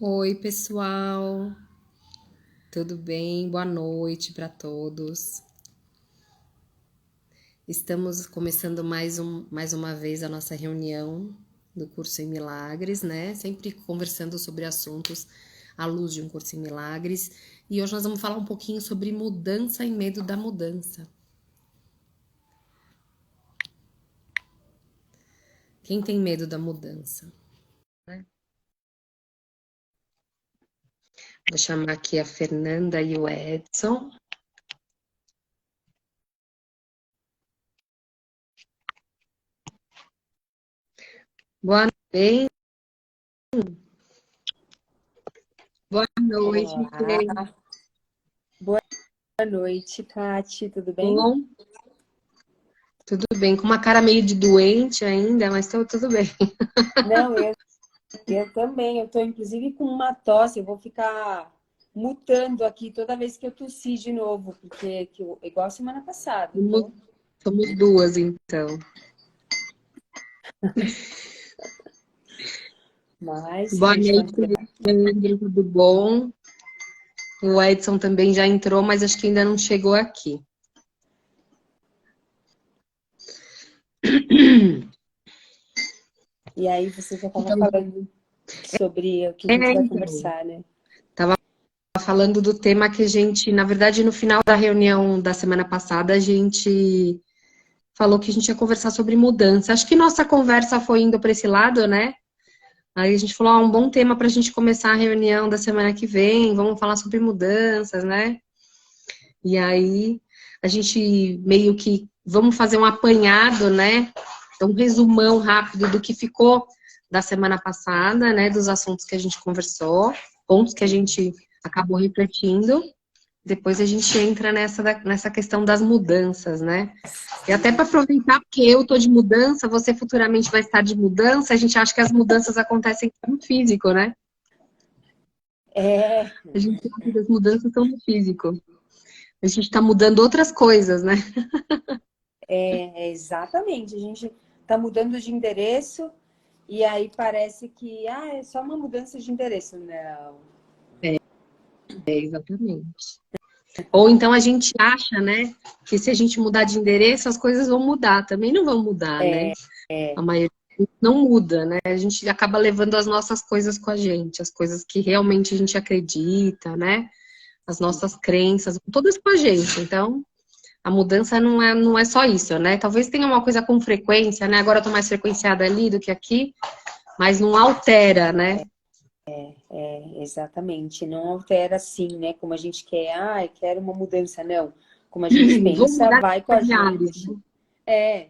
Oi, pessoal, tudo bem? Boa noite para todos. Estamos começando mais uma vez a nossa reunião do curso em Milagres, né? Sempre conversando sobre assuntos à luz de um curso em Milagres. E hoje nós vamos falar um pouquinho sobre mudança e medo da mudança. Quem tem medo da mudança? Vou chamar aqui a Fernanda e o Edson. Boa noite. Boa noite, Fê. Olá, boa noite, Kati, tudo bem? Bom, tudo bem, com uma cara meio de doente ainda, mas tudo bem. Não, eu também, eu tô inclusive com uma tosse, eu vou ficar mutando aqui toda vez que eu tossir de novo, porque igual semana passada, eu Somos, tô... somos duas, então. Mas a Boa gente vai noite, levar. Leandro, tudo bom? O Edson também já entrou, mas acho que ainda não chegou aqui. E aí você já estava Então, falando sobre o que a gente vai então, conversar, né? estava falando do tema que a gente, na verdade, no final da reunião da semana passada, a gente falou que a gente ia conversar sobre mudança. Acho que nossa conversa foi indo para esse lado, né? Aí a gente falou, um bom tema para a gente começar a reunião da semana que vem, vamos falar sobre mudanças, né? E aí a gente meio que vamos fazer um apanhado, né? Um resumão rápido do que ficou da semana passada, né? Dos assuntos que a gente conversou, pontos que a gente acabou refletindo. Depois a gente entra nessa questão das mudanças, né? E até para aproveitar, porque eu tô de mudança, você futuramente vai estar de mudança, a gente acha que as mudanças acontecem no físico, né? É, A gente acha que as mudanças estão no físico. A gente está mudando outras coisas, né? exatamente, a gente tá mudando de endereço e aí parece que, é só uma mudança de endereço. Não, Exatamente. Ou então a gente acha, né, que se a gente mudar de endereço, as coisas vão mudar. Também não vão mudar, né? A maioria não muda, né? A gente acaba levando as nossas coisas com a gente, as coisas que realmente a gente acredita, né? As nossas crenças, todas com a gente. Então, a mudança não é só isso, né? Talvez tenha uma coisa com frequência, né? Agora eu tô mais frequenciada ali do que aqui, mas não altera, né? exatamente, não altera assim, né? Como a gente quer, quero uma mudança, não. Como a gente Vou pensa, mudar vai com a de área. gente,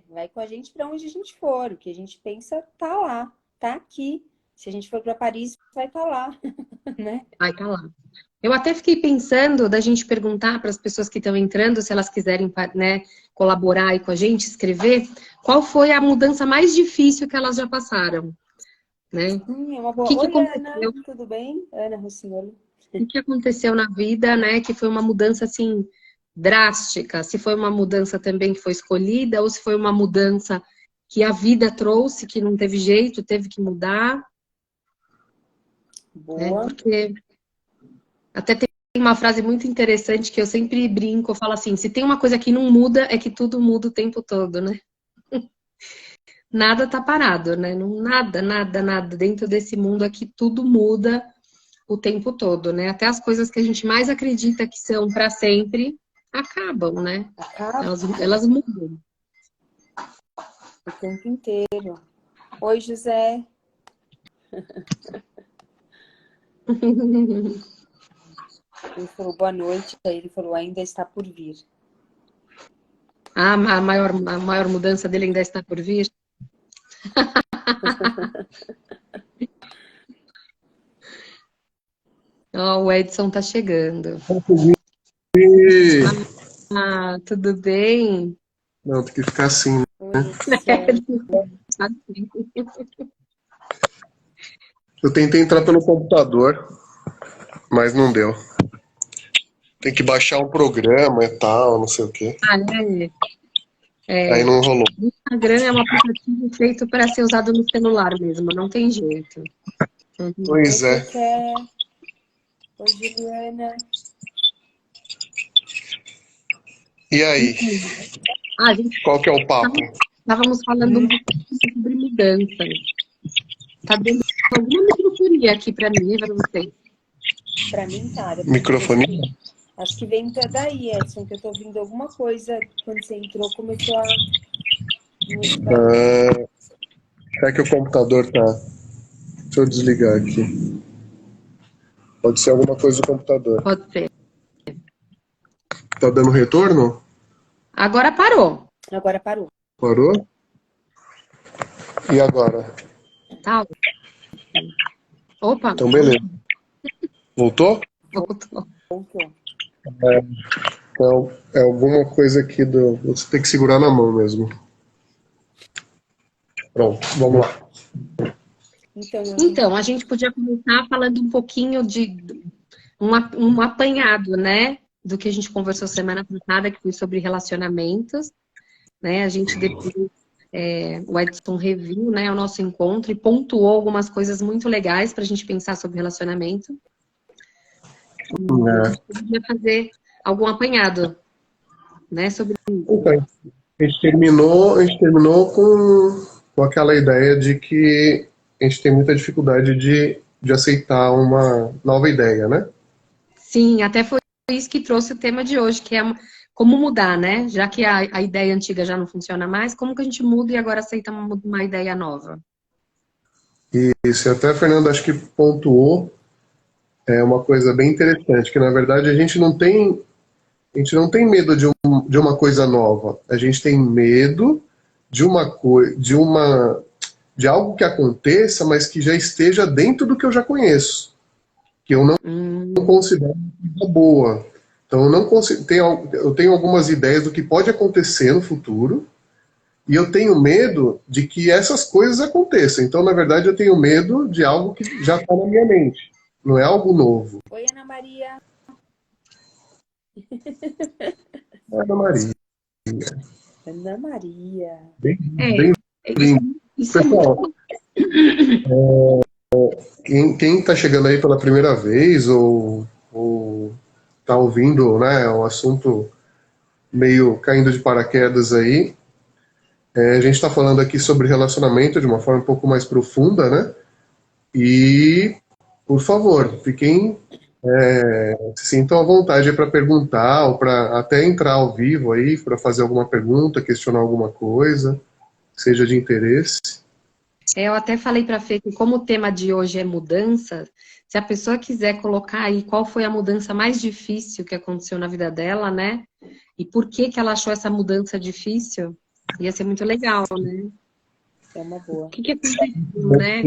vai com a gente para onde a gente for. O que a gente pensa tá lá, tá aqui. Se a gente for para Paris, vai estar lá, né? Ai, tá lá. Eu até fiquei pensando da gente perguntar para as pessoas que estão entrando, se elas quiserem, né, colaborar aí com a gente, escrever, qual foi a mudança mais difícil que elas já passaram, né? É uma O boa. que que Oi, Ana, aconteceu? tudo bem? Ana Rossignoli. O que aconteceu na vida, né, que foi uma mudança assim drástica? Se foi uma mudança também que foi escolhida ou se foi uma mudança que a vida trouxe, que não teve jeito, teve que mudar, né? Boa. Porque até tem uma frase muito interessante que eu sempre brinco, eu falo assim, se tem uma coisa que não muda, é que tudo muda o tempo todo, né? Nada tá parado, né? Nada, nada, nada. Dentro desse mundo aqui, tudo muda o tempo todo, né? Até as coisas que a gente mais acredita que são para sempre, acabam, né? Acaba Elas mudam. o tempo inteiro. Oi, José. Ele falou boa noite, aí ele falou ainda está por vir. A maior mudança dele ainda está por vir. Ó, o Edson tá chegando. E... Tudo bem? Não, tem que ficar assim. Oi, Edson. Eu tentei entrar pelo computador, mas não deu. Tem que baixar um programa e tal, não sei o quê. Né? Aí não rolou. O Instagram é um aplicativo feito para ser usado no celular mesmo, não tem jeito. Pois Oi, é. Café. Oi, Juliana. E aí, A gente qual que é o papo? estávamos falando um pouquinho sobre mudança. Tá dando alguma microfonia aqui para mim, para você. Pra mim, tá. Depois eu vou ver se Microfone? tem. Acho que vem daí, Edson, que eu tô ouvindo alguma coisa. Quando você entrou, começou a música. Será que o computador tá... Deixa eu desligar aqui. Pode ser alguma coisa do computador. Pode ser. Tá dando retorno? Agora parou. Agora parou. Parou? E agora? Tá? Opa, Então, beleza. Voltou? voltou. Voltou. Então, é alguma coisa aqui do... Você tem que segurar na mão mesmo. Pronto, vamos lá. Então, a gente podia começar falando um pouquinho de um apanhado, né? Do que a gente conversou semana passada, que foi sobre relacionamentos. Né? A gente depois, o Edson reviu, né, o nosso encontro e pontuou algumas coisas muito legais para a gente pensar sobre relacionamento. E a gente podia fazer algum apanhado, né, sobre isso. Então, a gente terminou com aquela ideia de que a gente tem muita dificuldade de aceitar uma nova ideia, né? Sim, até foi isso que trouxe o tema de hoje, que é como mudar, né? Já que a ideia antiga já não funciona mais, como que a gente muda e agora aceita uma ideia nova? Isso, e até a Fernanda acho que pontuou uma coisa bem interessante, que na verdade a gente não tem medo de uma coisa nova, a gente tem medo de algo que aconteça, mas que já esteja dentro do que eu já conheço, que eu não considero uma coisa boa. Então eu tenho algumas ideias do que pode acontecer no futuro, e eu tenho medo de que essas coisas aconteçam. Então, na verdade, eu tenho medo de algo que já está na minha mente. Não é algo novo. Oi, Ana Maria. Ana Maria. Ana Maria. Bem, É, bem isso, lindo. isso é Pessoal, quem está chegando aí pela primeira vez ou está ouvindo, né, o assunto meio caindo de paraquedas aí, a gente está falando aqui sobre relacionamento de uma forma um pouco mais profunda, né? E, por favor, se sintam à vontade para perguntar ou para até entrar ao vivo aí para fazer alguma pergunta, questionar alguma coisa, que seja de interesse. Eu até falei para a Fê que como o tema de hoje é mudança, se a pessoa quiser colocar aí qual foi a mudança mais difícil que aconteceu na vida dela, né? E por que que ela achou essa mudança difícil, ia ser muito legal, né? É uma boa. O que aconteceu, né?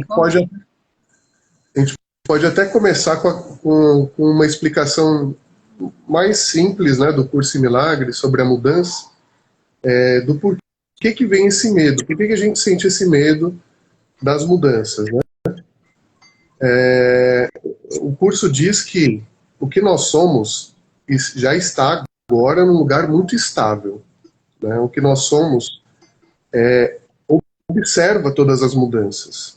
A gente pode até começar com uma explicação mais simples, né, do Curso em Milagres sobre a mudança, do porquê que vem esse medo, por que a gente sente esse medo das mudanças, né? O curso diz que o que nós somos já está agora num lugar muito estável, né? O que nós somos observa todas as mudanças.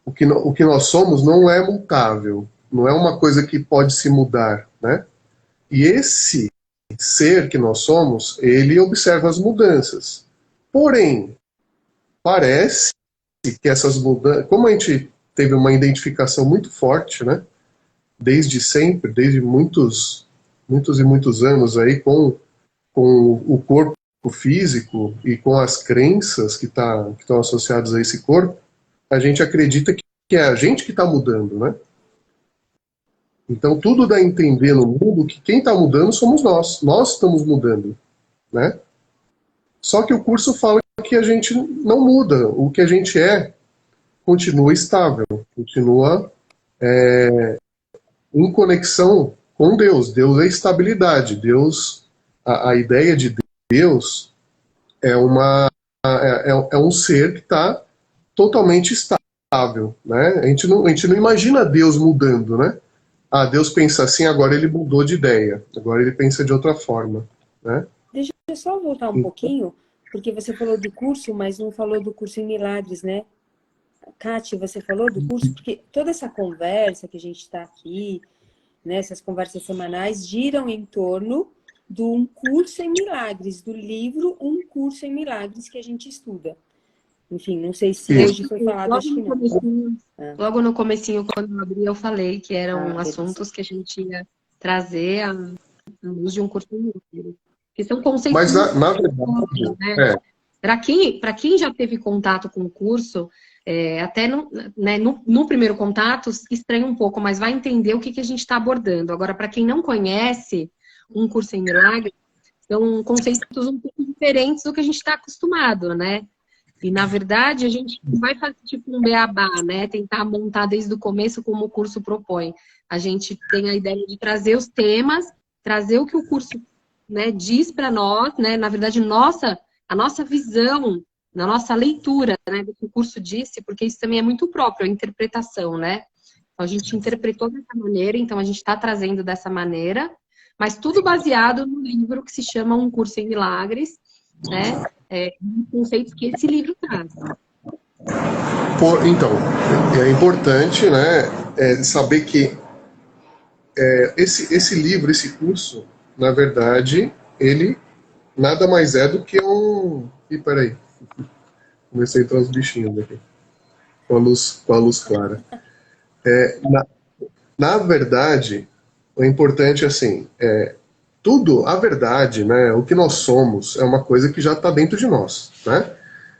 O que nós somos não é mutável, não é uma coisa que pode se mudar, né? E esse ser que nós somos, ele observa as mudanças. Porém, parece que essas mudanças, como a gente teve uma identificação muito forte, né? Desde sempre, desde muitos e muitos anos aí com o corpo físico e com as crenças que estão associadas a esse corpo, a gente acredita que é a gente que está mudando, né? Então tudo dá a entender no mundo que quem está mudando somos nós estamos mudando, né? Só que o curso fala que a gente não muda, o que a gente continua estável, continua em conexão com Deus. Deus é estabilidade, a ideia de Deus é um ser que está totalmente estável, né? A gente não imagina Deus mudando, né? Ah, Deus pensa assim, agora ele mudou de ideia, agora ele pensa de outra forma, né? Deixa eu só voltar um pouquinho, porque você falou do curso, mas não falou do curso em Milagres, né? Kátia, você falou do curso, porque toda essa conversa que a gente está aqui, né, essas conversas semanais, giram em torno de um curso em milagres, do livro Um Curso em Milagres que a gente estuda. Enfim, não sei se hoje foi falado, acho que não. Logo no comecinho, quando eu abri, eu falei que eram assuntos que a gente ia trazer à luz de um curso em milagres. Que são conceitos... Mas, na verdade... né? Para quem já teve contato com o curso, até no primeiro contato, estranha um pouco, mas vai entender o que a gente está abordando. Agora, para quem não conhece Um Curso em Milagres, são conceitos um pouco diferentes do que a gente está acostumado, né? E, na verdade, a gente vai fazer tipo um beabá, né? Tentar montar desde o começo como o curso propõe. A gente tem a ideia de trazer os temas, trazer o que o curso, né, diz para nós, né? Na verdade, a nossa visão, na nossa leitura, né, do que o curso disse, porque isso também é muito próprio, a interpretação, né? Então, a gente interpretou dessa maneira, então a gente está trazendo dessa maneira, mas tudo baseado no livro que se chama Um Curso em Milagres, né? Conceitos que esse livro traz. Então, é importante, né, saber que esse livro, esse curso, na verdade, ele nada mais é do que um... Ih, peraí. Comecei a entrar uns bichinhos aqui. Com a luz clara. Na verdade, o importante, assim, tudo, a verdade, né, o que nós somos, é uma coisa que já está dentro de nós, né?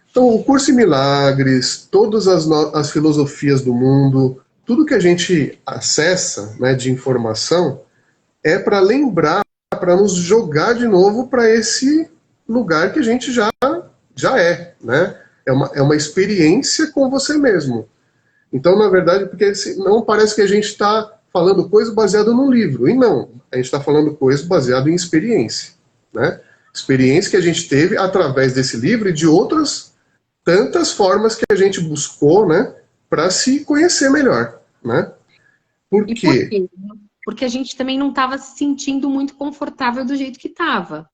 Então, o Curso em Milagres, todas as filosofias do mundo, tudo que a gente acessa, né, de informação, é para lembrar, para nos jogar de novo para esse lugar que a gente já é, né? É uma experiência com você mesmo. Então, na verdade, porque não parece que a gente está falando coisa baseada no livro. E não, a gente está falando coisa baseada em experiência, né? Experiência que a gente teve através desse livro e de outras tantas formas que a gente buscou, né, para se conhecer melhor, né? Por quê? Porque a gente também não estava se sentindo muito confortável do jeito que estava,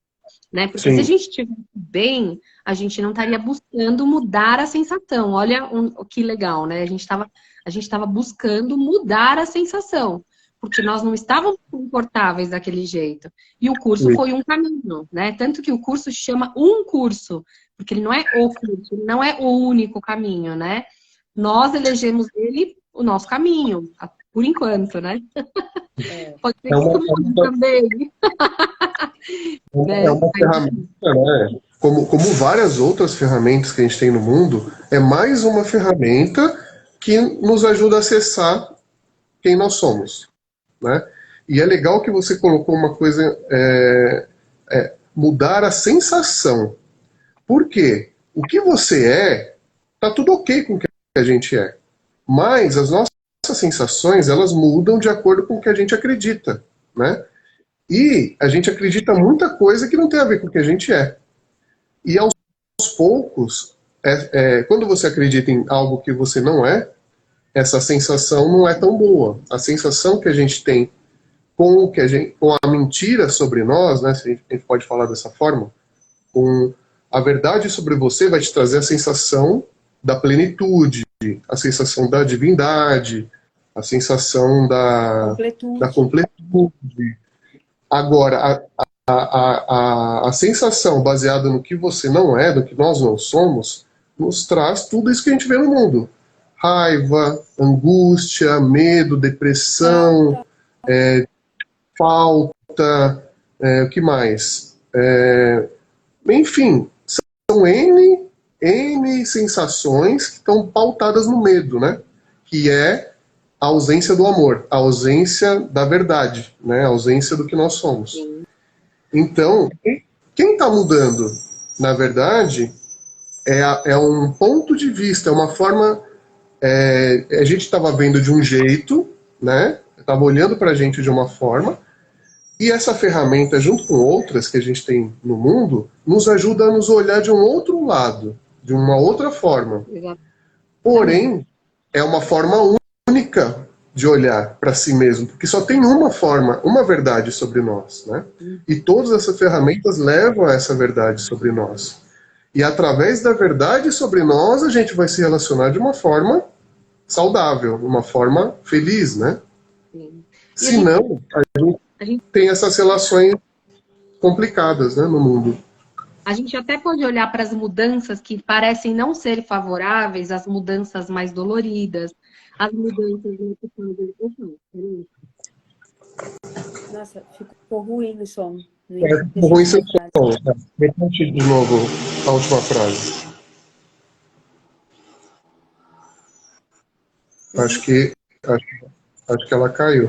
né? Porque Sim. se a gente estivesse bem, a gente não estaria buscando mudar a sensação. Olha que legal, né? A gente estava buscando mudar a sensação, porque nós não estávamos confortáveis daquele jeito. E o curso foi um caminho, né? Tanto que o curso se chama Um Curso, porque ele não é o curso, ele não é o único caminho, né? Nós elegemos ele o nosso caminho, por enquanto, né? Pode ser que isso mude também. É uma ferramenta, né? Como várias outras ferramentas que a gente tem no mundo, é mais uma ferramenta que nos ajuda a acessar quem nós somos, né? E é legal que você colocou uma coisa, mudar a sensação. Por quê? O que você tá tudo ok com o que a gente é. Mas as nossas sensações, elas mudam de acordo com o que a gente acredita, né? E a gente acredita muita coisa que não tem a ver com o que a gente é. E aos poucos, quando você acredita em algo que você não é, essa sensação não é tão boa. A sensação que a gente tem com a mentira sobre nós, né, se a gente pode falar dessa forma, com a verdade sobre você vai te trazer a sensação da plenitude, a sensação da divindade, a sensação da completude. Agora, a sensação baseada no que você não é, do que nós não somos, nos traz tudo isso que a gente vê no mundo. Raiva, angústia, medo, depressão, falta, o que mais? Enfim, são N sensações que estão pautadas no medo, né? Que é a ausência do amor, a ausência da verdade, né? A ausência do que nós somos. Então, quem está mudando, na verdade, é um ponto de vista, é uma forma... a gente estava vendo de um jeito, né? Estava olhando para a gente de uma forma, e essa ferramenta, junto com outras que a gente tem no mundo, nos ajuda a nos olhar de um outro lado, de uma outra forma. Porém, é uma forma única de olhar para si mesmo, porque só tem uma forma, uma verdade sobre nós, né? E todas essas ferramentas levam a essa verdade sobre nós. E através da verdade sobre nós, a gente vai se relacionar de uma forma saudável, uma forma feliz, né? Sim. Senão, A gente, tem essas relações complicadas, né, no mundo. a gente até pode olhar para as mudanças que parecem não ser favoráveis, as mudanças mais doloridas, as mudanças... Nossa, ficou ruim o som. No Ficou início ruim seu da frase. som. Repete de novo a última frase. Acho que, acho que ela caiu.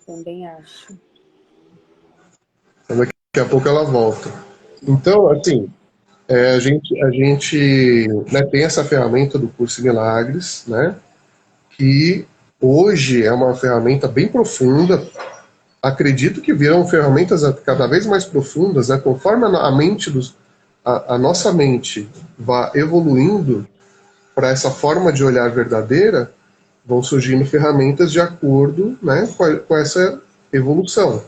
Também acho. Daqui a pouco ela volta. Então, assim, a gente né, tem essa ferramenta do Curso em Milagres, né, que hoje é uma ferramenta bem profunda. Acredito que virão ferramentas cada vez mais profundas, né, conforme a nossa mente vá evoluindo para essa forma de olhar verdadeira, vão surgindo ferramentas de acordo, né, com essa evolução.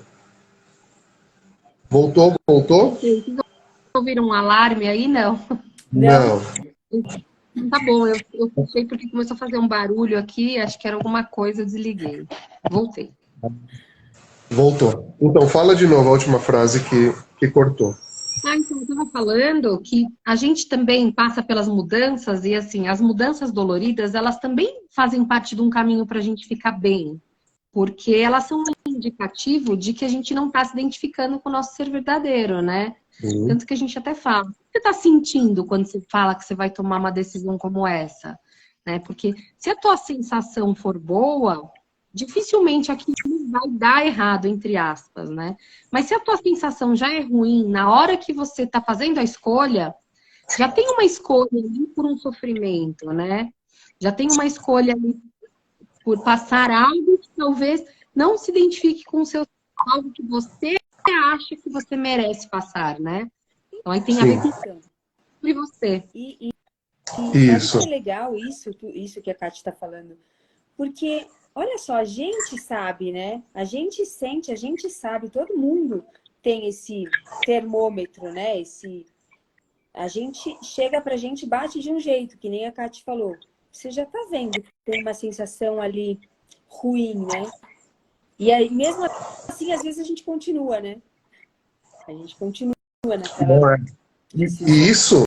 Voltou? Vocês ouviram um alarme aí? Não. Não. Tá bom, eu fechei porque começou a fazer um barulho aqui, acho que era alguma coisa, eu desliguei. Voltei. Voltou. Então, fala de novo a última frase que cortou. Então, eu estava falando que a gente também passa pelas mudanças e, assim, as mudanças doloridas, elas também fazem parte de um caminho para a gente ficar bem, porque elas são um indicativo de que a gente não está se identificando com o nosso ser verdadeiro, né? Tanto que a gente até fala, o que você está sentindo quando você fala que você vai tomar uma decisão como essa? Né? Porque se a tua sensação for boa, dificilmente aquilo vai dar errado, entre aspas, né? Mas se a tua sensação já é ruim, na hora que você está fazendo a escolha, já tem uma escolha ali por um sofrimento, né? Já tem uma escolha ali por passar algo que talvez não se identifique com o seu algo que você acha que você merece passar, né? Então aí tem a ver com você. E Isso. sabe que é legal isso que a Kátia está falando? Porque, olha só, a gente sabe, né? A gente sente, a gente sabe, todo mundo tem esse termômetro, né? A gente chega pra gente, bate de um jeito, que nem a Kátia falou. Você já tá vendo que tem uma sensação ali ruim, né? E aí, mesmo assim, às vezes a gente continua, né? A gente continua naquela... E isso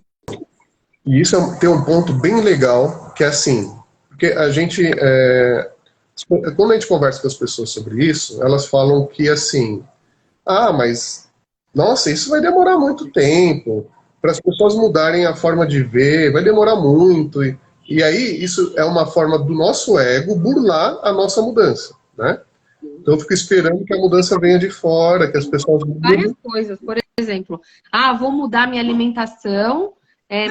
tem um ponto bem legal, que é assim, porque a gente, quando a gente conversa com as pessoas sobre isso, elas falam que assim, mas, nossa, isso vai demorar muito tempo, para as pessoas mudarem a forma de ver, vai demorar muito, e aí isso é uma forma do nosso ego burlar a nossa mudança, né? Então eu fico esperando que a mudança venha de fora, que as pessoas mudem. Várias coisas, por exemplo, vou mudar minha alimentação,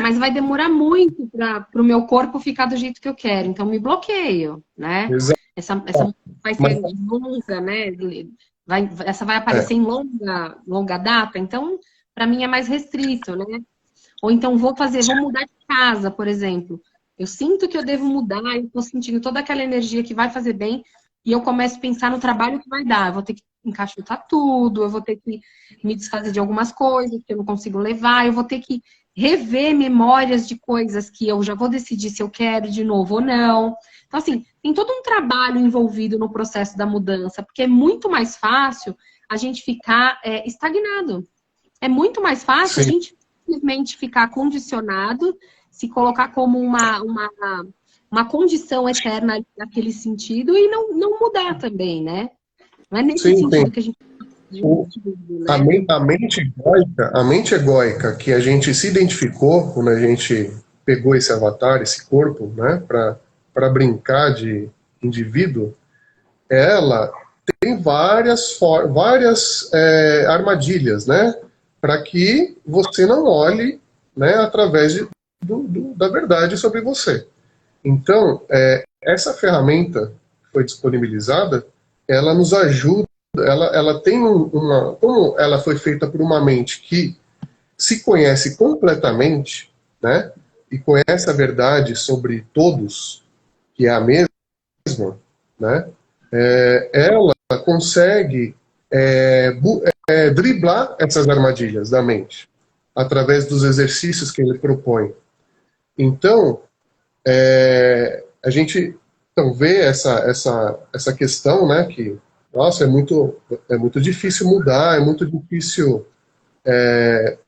mas vai demorar muito para o meu corpo ficar do jeito que eu quero, então me bloqueio, né? Exato. Essa vai ser longa, né? Essa vai aparecer em longa data, então para mim é mais restrito, né? Ou então vou mudar de casa, por exemplo. Eu sinto que eu devo mudar, eu estou sentindo toda aquela energia que vai fazer bem, e eu começo a pensar no trabalho que vai dar. Eu vou ter que encaixotar tudo, eu vou ter que me desfazer de algumas coisas que eu não consigo levar, eu vou ter que rever memórias de coisas que eu já vou decidir se eu quero de novo ou não. Então, assim, tem todo um trabalho envolvido no processo da mudança, porque é muito mais fácil a gente ficar estagnado. É muito mais fácil a gente simplesmente ficar condicionado, se colocar como uma condição eterna naquele sentido e não mudar também, né? Não é nesse sentido que a gente... A mente egóica que a gente se identificou quando a gente pegou esse avatar, esse corpo, né, para brincar de indivíduo, ela tem várias armadilhas, né, para que você não olhe, né, através da verdade sobre você. Então, essa ferramenta que foi disponibilizada, ela nos ajuda, ela tem como ela foi feita por uma mente que se conhece completamente, né, e conhece a verdade sobre todos, que é a mesma, né, ela consegue driblar essas armadilhas da mente. através dos exercícios que ele propõe. Então, a gente então, vê essa questão, né, que, nossa, é muito difícil mudar, é muito difícil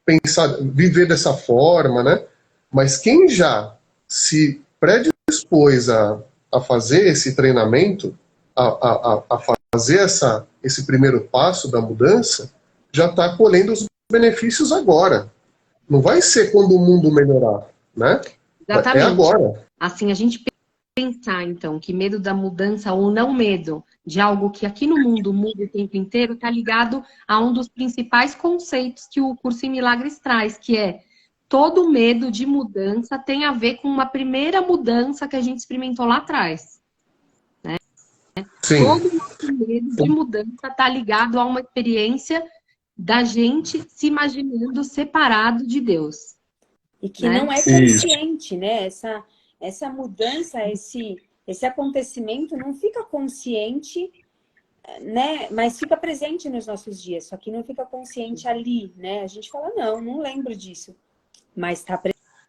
pensar, viver dessa forma, né? Mas quem já se predispôs a fazer esse treinamento, a fazer esse primeiro passo da mudança, já está colhendo os benefícios agora. Não vai ser quando o mundo melhorar, né? Exatamente. É agora. Assim, a gente pensar, então, que medo da mudança ou não medo de algo que aqui no mundo muda o tempo inteiro, está ligado a um dos principais conceitos que o Curso em Milagres traz, que é todo medo de mudança tem a ver com uma primeira mudança que a gente experimentou lá atrás. Né? Sim. Todo medo de mudança está ligado a uma experiência da gente se imaginando separado de Deus. E que não é consciente, né? Essa mudança, esse acontecimento não fica consciente, né? Mas fica presente nos nossos dias, só que não fica consciente ali, né? A gente fala, não lembro disso, mas está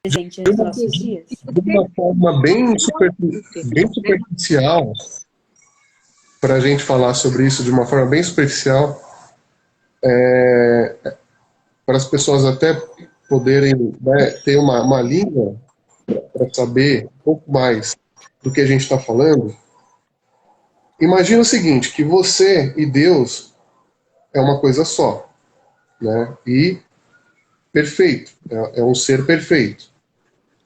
presente nos nossos dias. De uma forma bem superficial, para a gente falar sobre isso de uma forma bem superficial, para as pessoas até poderem, né, ter uma língua para saber um pouco mais do que a gente está falando. Imagina o seguinte, que você e Deus é uma coisa só, né? E perfeito, é um ser perfeito.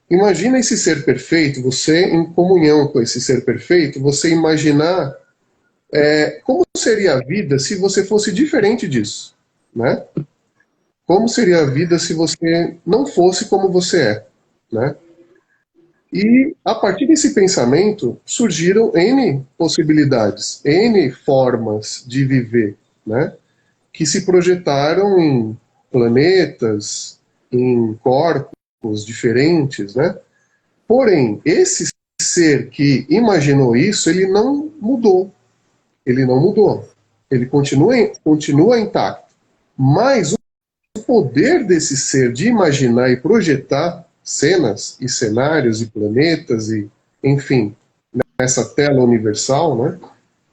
Imagina esse ser perfeito, você em comunhão com esse ser perfeito, você imaginar como seria a vida se você fosse diferente disso, né? Como seria a vida se você não fosse como você é, né? E a partir desse pensamento surgiram N possibilidades, N formas de viver, né? Que se projetaram em planetas, em corpos diferentes, né? Porém, esse ser que imaginou isso, ele não mudou. Ele não mudou. Ele continua intacto. Mas o poder desse ser de imaginar e projetar cenas e cenários e planetas e, enfim, nessa tela universal, né?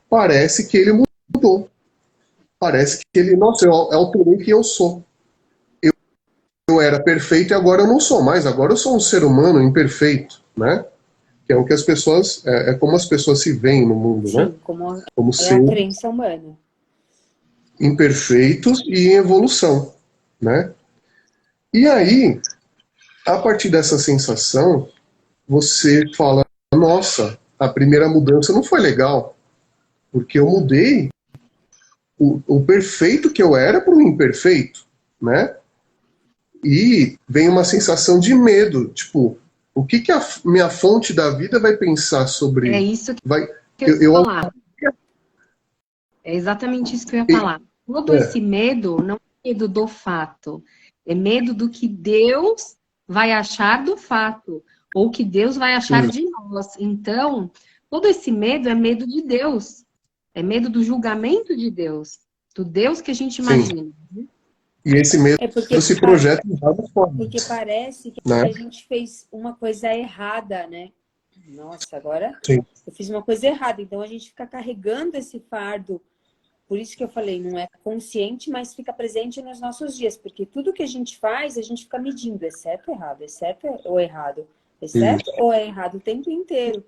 Parece que ele mudou. Parece que ele, nossa, eu alterei que eu sou. Eu era perfeito e agora eu não sou mais. Agora eu sou um ser humano imperfeito, né? Que é o que as pessoas, é como as pessoas se veem no mundo, Sim, né? Como ser a crença humana. Imperfeitos e em evolução, né? E aí, a partir dessa sensação, você fala, nossa, a primeira mudança não foi legal, porque eu mudei o perfeito que eu era para o imperfeito, né? E vem uma sensação de medo, tipo, o que a minha fonte da vida vai pensar sobre... É isso que eu ia falar. É exatamente isso que eu ia falar. Todo esse medo não é medo do fato, é medo do que Deus vai achar do fato, ou que Deus vai achar de nós. Então, todo esse medo é medo de Deus, é medo do julgamento de Deus, do Deus que a gente imagina. E esse medo se projeta em várias formas. Porque parece que a gente fez uma coisa errada, né? Nossa, agora eu fiz uma coisa errada. Então a gente fica carregando esse fardo. Por isso que eu falei, não é consciente, mas fica presente nos nossos dias. Porque tudo que a gente faz, a gente fica medindo. É certo ou errado? É certo ou errado? É certo ou é errado o tempo inteiro?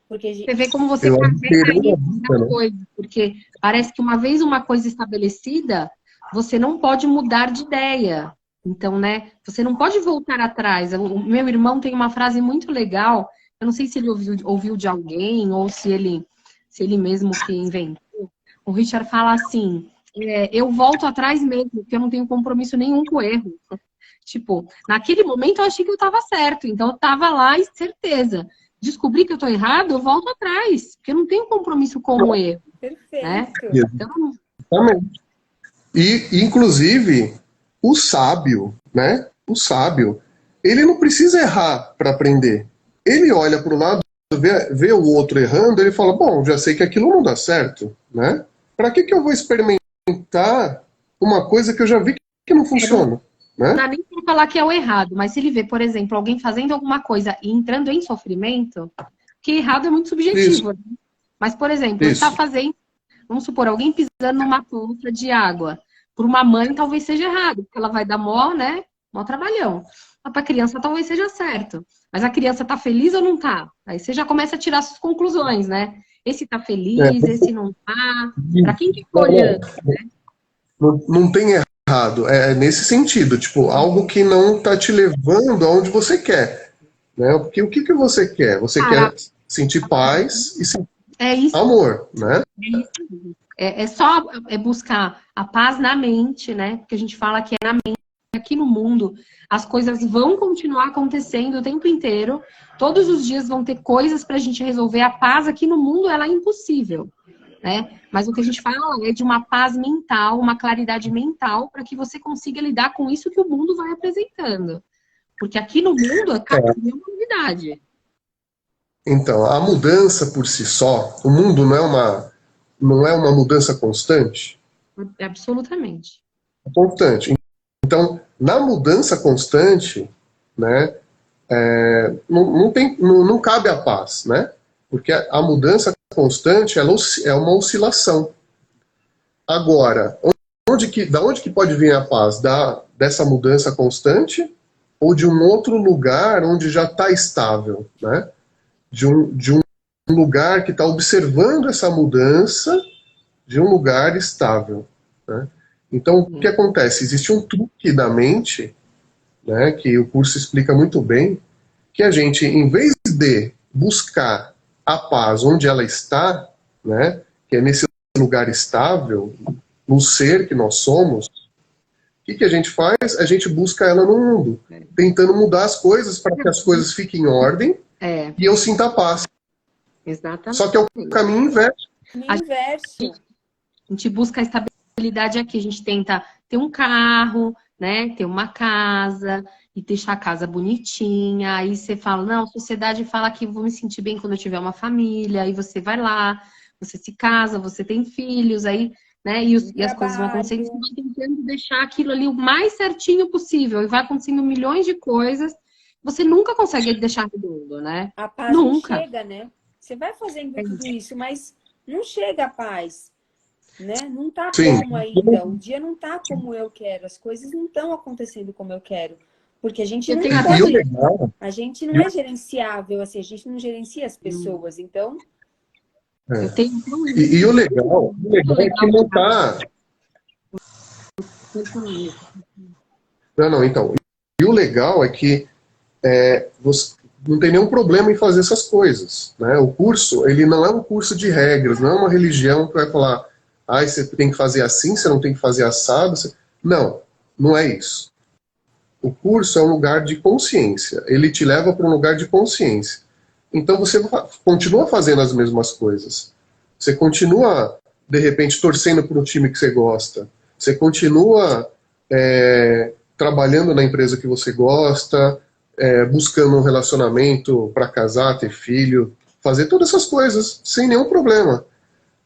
Porque a gente... Você vê como você carrega isso da coisa. Porque parece que uma vez uma coisa estabelecida, você não pode mudar de ideia. Então, né? Você não pode voltar atrás. O meu irmão tem uma frase muito legal. Eu não sei se ele ouviu de alguém ou se ele mesmo que inventou. O Richard fala assim, eu volto atrás mesmo, porque eu não tenho compromisso nenhum com o erro. Tipo, naquele momento eu achei que eu estava certo, então eu estava lá e certeza. Descobri que eu estou errado, eu volto atrás, porque eu não tenho compromisso com o erro. Perfeito. Né? Então... Exatamente. E, inclusive, o sábio, né? O sábio, ele não precisa errar para aprender. Ele olha para o lado, vê o outro errando, ele fala, bom, já sei que aquilo não dá certo, né? Para que eu vou experimentar uma coisa que eu já vi que não funciona? Não né? dá nem para falar que é o errado, mas se ele vê, por exemplo, alguém fazendo alguma coisa e entrando em sofrimento, que errado é muito Isso, subjetivo, né? Mas, por exemplo, ele está isso. fazendo, vamos supor, alguém pisando numa poça de água. Por uma mãe, talvez seja errado, porque ela vai dar mó, né? Mó trabalhão. Mas para a criança, talvez seja certo. Mas a criança tá feliz ou não tá? Aí você já começa a tirar suas conclusões, né? Esse tá É, feliz, esse não tá. Para quem que fica não, olhando? não tem errado. É nesse sentido, tipo, algo que não está te levando aonde você quer, né? Porque o que que você quer? Você Cara, quer sentir paz e sentir é isso. amor, né? É só buscar a paz na mente, né? Porque a gente fala que é na mente. Aqui no mundo, as coisas vão continuar acontecendo o tempo inteiro. Todos os dias vão ter coisas para a gente resolver. A paz aqui no mundo, ela é impossível, né? Mas o que a gente fala é de uma paz mental, uma claridade mental, para que você consiga lidar com isso que o mundo vai apresentando. Porque aqui no mundo, cada dia é uma novidade. Então, a mudança por si só, o mundo não é uma mudança constante? Absolutamente. É constante. Então, na mudança constante, né, não cabe a paz, né? Porque a mudança constante é uma oscilação. Agora, da onde que pode vir a paz? Dessa mudança constante ou de um outro lugar onde já está estável, né? De um lugar que está observando essa mudança de um lugar estável, né? Então, o que acontece? Existe um truque da mente, né, que o curso explica muito bem, que a gente, em vez de buscar a paz onde ela está, né, que é nesse lugar estável, no ser que nós somos, o que a gente faz? A gente busca ela no mundo, tentando mudar as coisas para que as coisas fiquem em ordem e eu sinta paz. Exatamente. Só que é o caminho inverso. Inverso. A gente busca a estabilidade aqui, a gente tenta ter um carro, né, ter uma casa e deixar a casa bonitinha. Aí você fala, não, a sociedade fala que eu vou me sentir bem quando eu tiver uma família. Aí você vai lá, você se casa, você tem filhos, aí, né, e as coisas vão acontecendo. Você vai tentando deixar aquilo ali o mais certinho possível e vai acontecendo milhões de coisas. Você nunca consegue deixar redondo, né? A paz Nunca. não chega, né? Você vai fazendo tudo isso, mas não chega a paz, né? Não tá como ainda. O dia não tá como eu quero. As coisas não estão acontecendo como eu quero. Porque a gente não pode. A gente não é gerenciável, assim, a gente não gerencia as pessoas, então. Eu tenho... E o legal é que não tá. Não, então. E o legal é que você não tem nenhum problema em fazer essas coisas, né? O curso, ele não é um curso de regras, não é uma religião que vai falar, você tem que fazer assim, você não tem que fazer assado. Não, não é isso. O curso é um lugar de consciência, ele te leva para um lugar de consciência. Então você continua fazendo as mesmas coisas. Você continua, de repente, torcendo para um time que você gosta. Você continua trabalhando na empresa que você gosta, buscando um relacionamento para casar, ter filho, fazer todas essas coisas sem nenhum problema.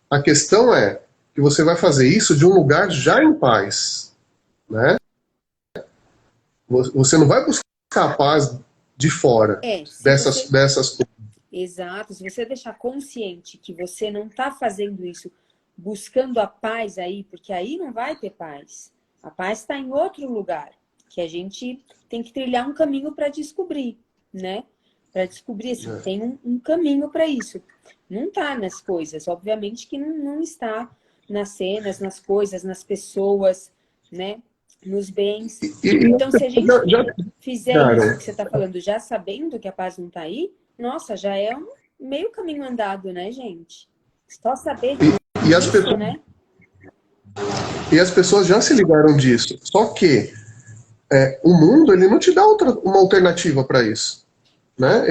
A questão é que você vai fazer isso de um lugar já em paz, né? Você não vai buscar a paz de fora dessas coisas. Exato. Se você deixar consciente que você não está fazendo isso buscando a paz aí, porque aí não vai ter paz. A paz está em outro lugar, que a gente tem que trilhar um caminho para descobrir, né? Para descobrir, assim, tem um caminho para isso. Não está nas coisas, obviamente que não está nas cenas, nas coisas, nas pessoas, né? Nos bens. Então, se a gente fizer isso que você está falando, já sabendo que a paz não está aí, nossa, já é um meio caminho andado, né, gente? Só saber disso, né? E as pessoas já se ligaram disso. Só que o mundo, ele não te dá uma alternativa para isso, né?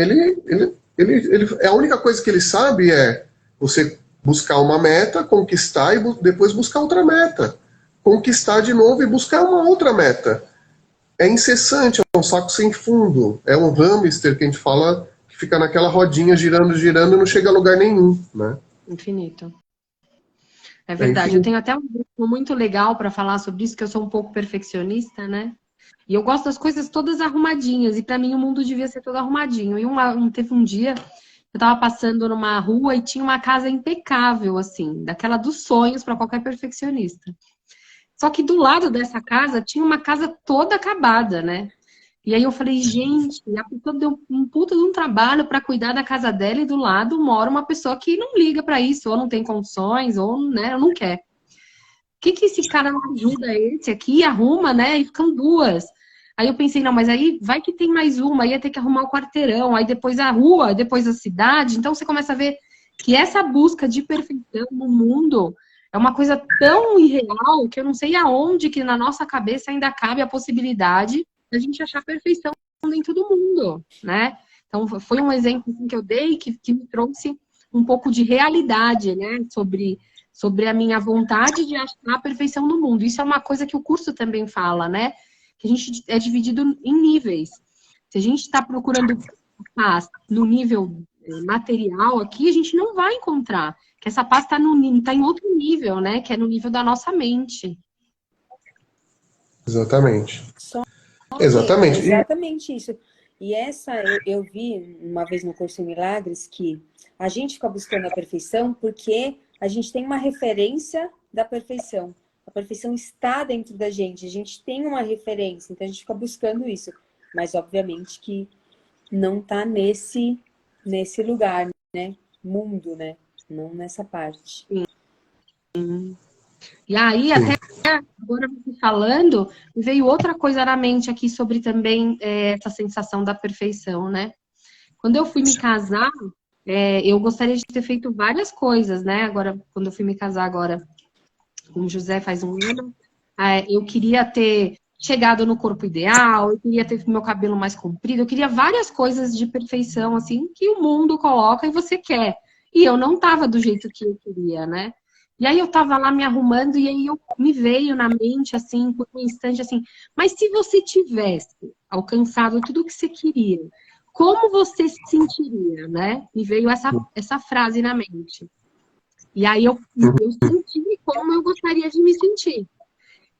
A única coisa que ele sabe é você buscar uma meta, conquistar e depois buscar outra meta. Conquistar de novo e buscar uma outra meta. É incessante, é um saco sem fundo. É um hamster que a gente fala que fica naquela rodinha girando, girando e não chega a lugar nenhum, né? Infinito. É verdade. Eu tenho até um grupo muito legal para falar sobre isso, que eu sou um pouco perfeccionista, né? E eu gosto das coisas todas arrumadinhas. E para mim o mundo devia ser todo arrumadinho. E teve um dia, eu tava passando numa rua e tinha uma casa impecável, assim, daquela dos sonhos para qualquer perfeccionista. Só que do lado dessa casa tinha uma casa toda acabada, né? E aí eu falei, gente, a pessoa deu um puta de um trabalho para cuidar da casa dela e do lado mora uma pessoa que não liga para isso, ou não tem condições, ou né, não quer. Que esse cara não ajuda esse aqui, arruma, né? E ficam duas. Aí eu pensei, não, mas aí vai que tem mais uma, aí ia ter que arrumar o quarteirão, aí depois a rua, depois a cidade. Então você começa a ver que essa busca de perfeição no mundo é uma coisa tão irreal que eu não sei aonde que na nossa cabeça ainda cabe a possibilidade da gente achar perfeição dentro do mundo, né? Então foi um exemplo assim, que eu dei que me trouxe um pouco de realidade, né? Sobre a minha vontade de achar a perfeição no mundo. Isso é uma coisa que o curso também fala, né? Que a gente é dividido em níveis. Se a gente está procurando paz no nível material aqui, a gente não vai encontrar. Que essa paz está em outro nível, né? Que é no nível da nossa mente. Exatamente. Exatamente. Exatamente isso. E eu vi uma vez no curso em Milagres que a gente fica buscando a perfeição porque a gente tem uma referência da perfeição. A perfeição está dentro da gente. A gente tem uma referência. Então, a gente fica buscando isso. Mas, obviamente, que não está nesse lugar, né? Mundo, né? Não nessa parte. Sim. E aí, até agora você falando, me veio outra coisa na mente aqui sobre também essa sensação da perfeição, né? Quando eu fui me casar, eu gostaria de ter feito várias coisas, né? Agora, quando eu fui me casar agora com o José faz um ano, eu queria ter chegado no corpo ideal, eu queria ter meu cabelo mais comprido, eu queria várias coisas de perfeição, assim, que o mundo coloca e você quer. E eu não tava do jeito que eu queria, né? E aí eu tava lá me arrumando e aí me veio na mente, assim, por um instante, assim, mas se você tivesse alcançado tudo o que você queria, como você se sentiria, né? Me veio essa frase na mente. E aí eu senti como eu gostaria de me sentir.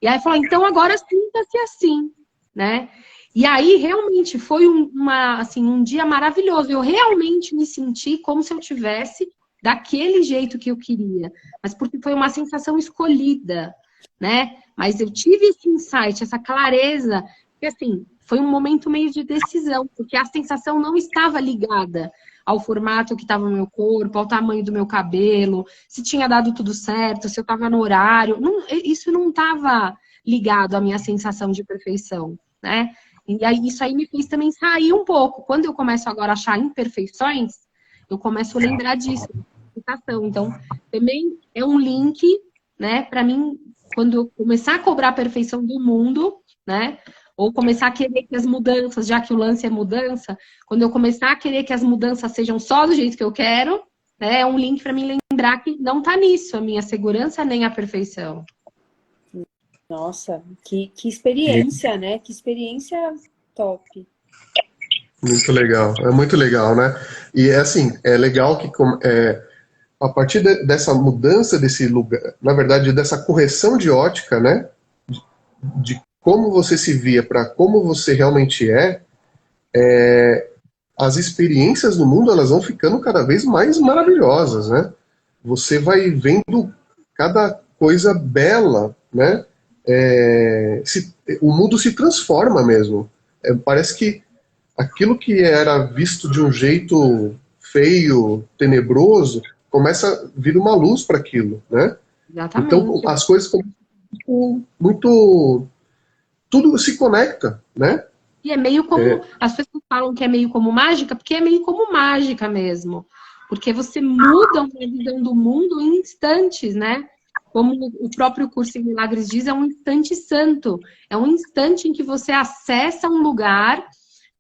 E aí falou, então agora sinta-se assim, né? E aí realmente foi um dia maravilhoso. Eu realmente me senti como se eu tivesse daquele jeito que eu queria. Mas porque foi uma sensação escolhida, né? Mas eu tive esse insight, essa clareza, que assim, foi um momento meio de decisão, porque a sensação não estava ligada ao formato que estava no meu corpo, ao tamanho do meu cabelo, se tinha dado tudo certo, se eu estava no horário. Isso não estava ligado à minha sensação de perfeição, né? E aí, isso aí me fez também sair um pouco. Quando eu começo agora a achar imperfeições, eu começo a lembrar disso. Então, também é um link, né, para mim, quando eu começar a cobrar a perfeição do mundo, né, ou começar a querer que as mudanças, já que o lance é mudança, quando eu começar a querer que as mudanças sejam só do jeito que eu quero, né, é um link para mim lembrar que não tá nisso a minha segurança nem a perfeição. Nossa, que experiência, né? Que experiência top. Muito legal, é muito legal, né? E é assim, é legal que a partir dessa mudança desse lugar, na verdade, dessa correção de ótica, né? De como você se via para como você realmente as experiências no mundo elas vão ficando cada vez mais maravilhosas, né? Você vai vendo cada coisa bela, né? O mundo se transforma mesmo. Parece que aquilo que era visto de um jeito feio, tenebroso, começa a vir uma luz para aquilo, né? Exatamente. Então as coisas muito tudo se conecta, né? E é meio como... As pessoas falam que é meio como mágica, porque é meio como mágica mesmo. Porque você muda uma visão do mundo em instantes, né? Como o próprio curso em Milagres diz, é um instante santo. É um instante em que você acessa um lugar,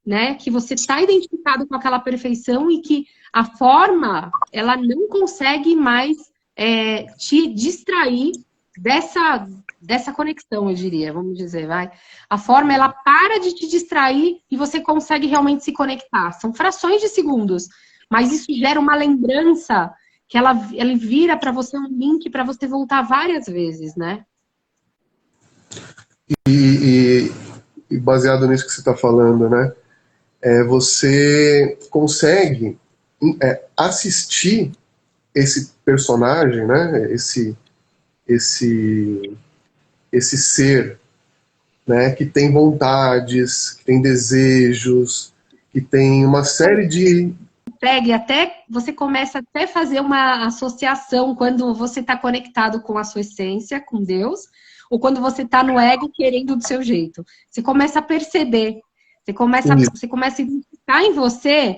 né? Que você está identificado com aquela perfeição e que a forma, ela não consegue mais te distrair dessa conexão, eu diria, vamos dizer, vai. A forma, ela para de te distrair e você consegue realmente se conectar. São frações de segundos, mas isso gera uma lembrança que ela vira para você um link para você voltar várias vezes, né? E e baseado nisso que você está falando, né? Você consegue assistir esse personagem, né? Esse ser, né? Que tem vontades, que tem desejos, que tem uma série de... Você começa até a fazer uma associação quando você está conectado com a sua essência, com Deus, ou quando você está no ego querendo do seu jeito. Você começa a perceber, você começa a identificar em você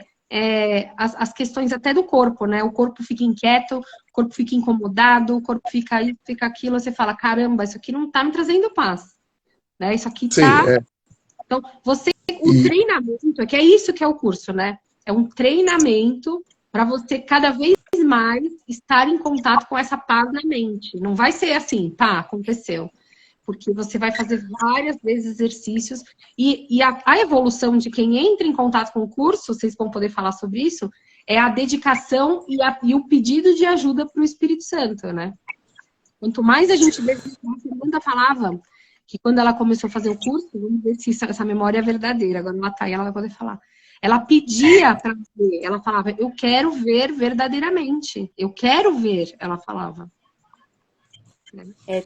as questões até do corpo, né? O corpo fica inquieto, o corpo fica incomodado, o corpo fica isso, fica aquilo, você fala, caramba, isso aqui não está me trazendo paz, né? Isso aqui está... Então, o treinamento, que é isso que é o curso, né? É um treinamento para você cada vez mais estar em contato com essa paz na mente. Não vai ser assim, tá, aconteceu. Porque você vai fazer várias vezes exercícios. E a evolução de quem entra em contato com o curso, vocês vão poder falar sobre isso, é a dedicação e o pedido de ajuda para o Espírito Santo, né? Quanto mais a gente vê, a Fernanda falava que quando ela começou a fazer o curso, vamos ver se essa memória é verdadeira, agora ela tá aí, ela vai poder falar. Ela pedia para ver, ela falava, eu quero ver verdadeiramente, eu quero ver, ela falava.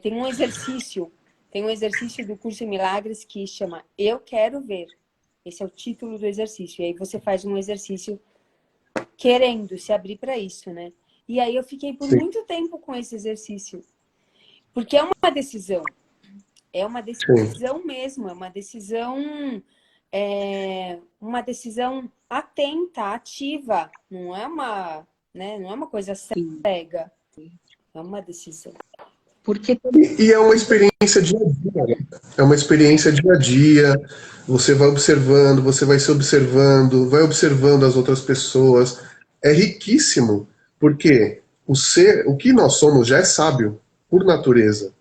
Tem um exercício do curso em Milagres que chama Eu Quero Ver. Esse é o título do exercício. E aí você faz um exercício querendo se abrir para isso, né? E aí eu fiquei por muito tempo com esse exercício. Porque é uma decisão. É uma decisão mesmo, é uma decisão atenta, ativa. Não é uma coisa cega. É uma decisão. E é uma experiência dia a dia, né? É uma experiência dia a dia. Você vai observando, você vai se observando, vai observando as outras pessoas. É riquíssimo, porque o que nós somos já é sábio, por natureza.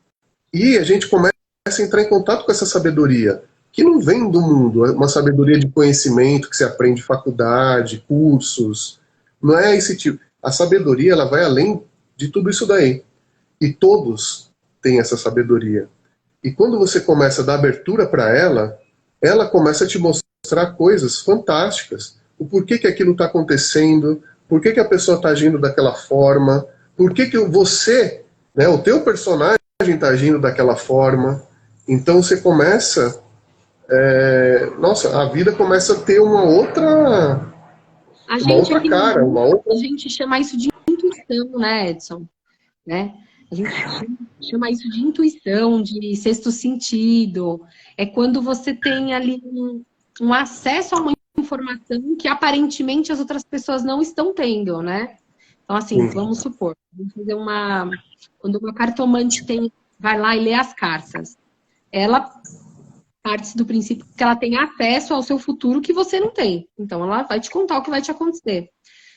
E a gente começa a entrar em contato com essa sabedoria, que não vem do mundo, é uma sabedoria de conhecimento que se aprende em faculdade, cursos. Não é esse tipo. A sabedoria, ela vai além de tudo isso daí. E todos têm essa sabedoria. E quando você começa a dar abertura para ela começa a te mostrar coisas fantásticas. O porquê que aquilo está acontecendo, por que a pessoa está agindo daquela forma, por que você, né, o teu personagem está agindo daquela forma. Então você começa... a vida começa a ter uma outra cara. A gente chama isso de intuição, né, Edson? Né? A gente chama isso de intuição, de sexto sentido. É quando você tem ali um acesso a uma informação que aparentemente as outras pessoas não estão tendo, né? Então, assim, vamos supor, vamos fazer quando uma cartomante vai lá e lê as cartas, ela parte do princípio que ela tem acesso ao seu futuro que você não tem. Então, ela vai te contar o que vai te acontecer.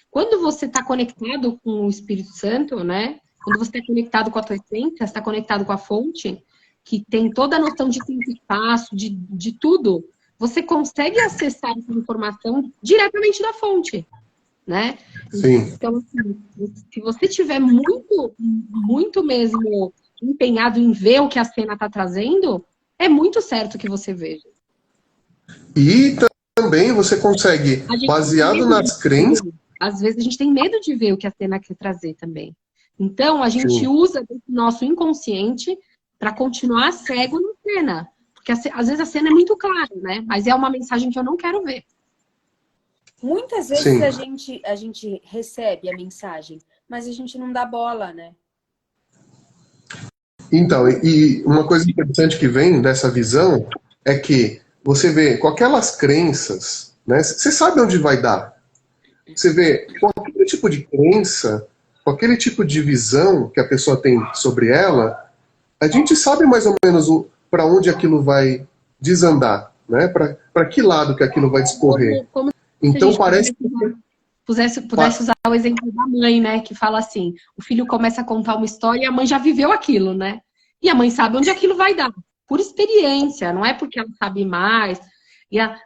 Quando você está conectado com o Espírito Santo, né? Quando você está conectado com a tua essência, está conectado com a fonte, que tem toda a noção de tempo e espaço, de tudo, você consegue acessar essa informação diretamente da fonte, né? Sim. Então, assim, se você tiver muito, muito mesmo empenhado em ver o que a cena está trazendo, é muito certo que você veja. E também você consegue, baseado nas crenças... Às vezes a gente tem medo de ver o que a cena quer trazer também. Então, a gente usa o nosso inconsciente para continuar cego na cena. Porque às vezes a cena é muito clara, né? Mas é uma mensagem que eu não quero ver. Muitas vezes a gente recebe a mensagem, mas a gente não dá bola, né? Então, e uma coisa interessante que vem dessa visão é que você vê, com aquelas crenças, né? Você sabe onde vai dar. Você vê, com aquele tipo de crença, com aquele tipo de visão que a pessoa tem sobre ela, a gente sabe mais ou menos para onde aquilo vai desandar, né? Para que lado que aquilo vai discorrer. Então parece que... Pudesse usar o exemplo da mãe, né? Que fala assim, o filho começa a contar uma história e a mãe já viveu aquilo, né? E a mãe sabe onde aquilo vai dar. Por experiência, não é porque ela sabe mais.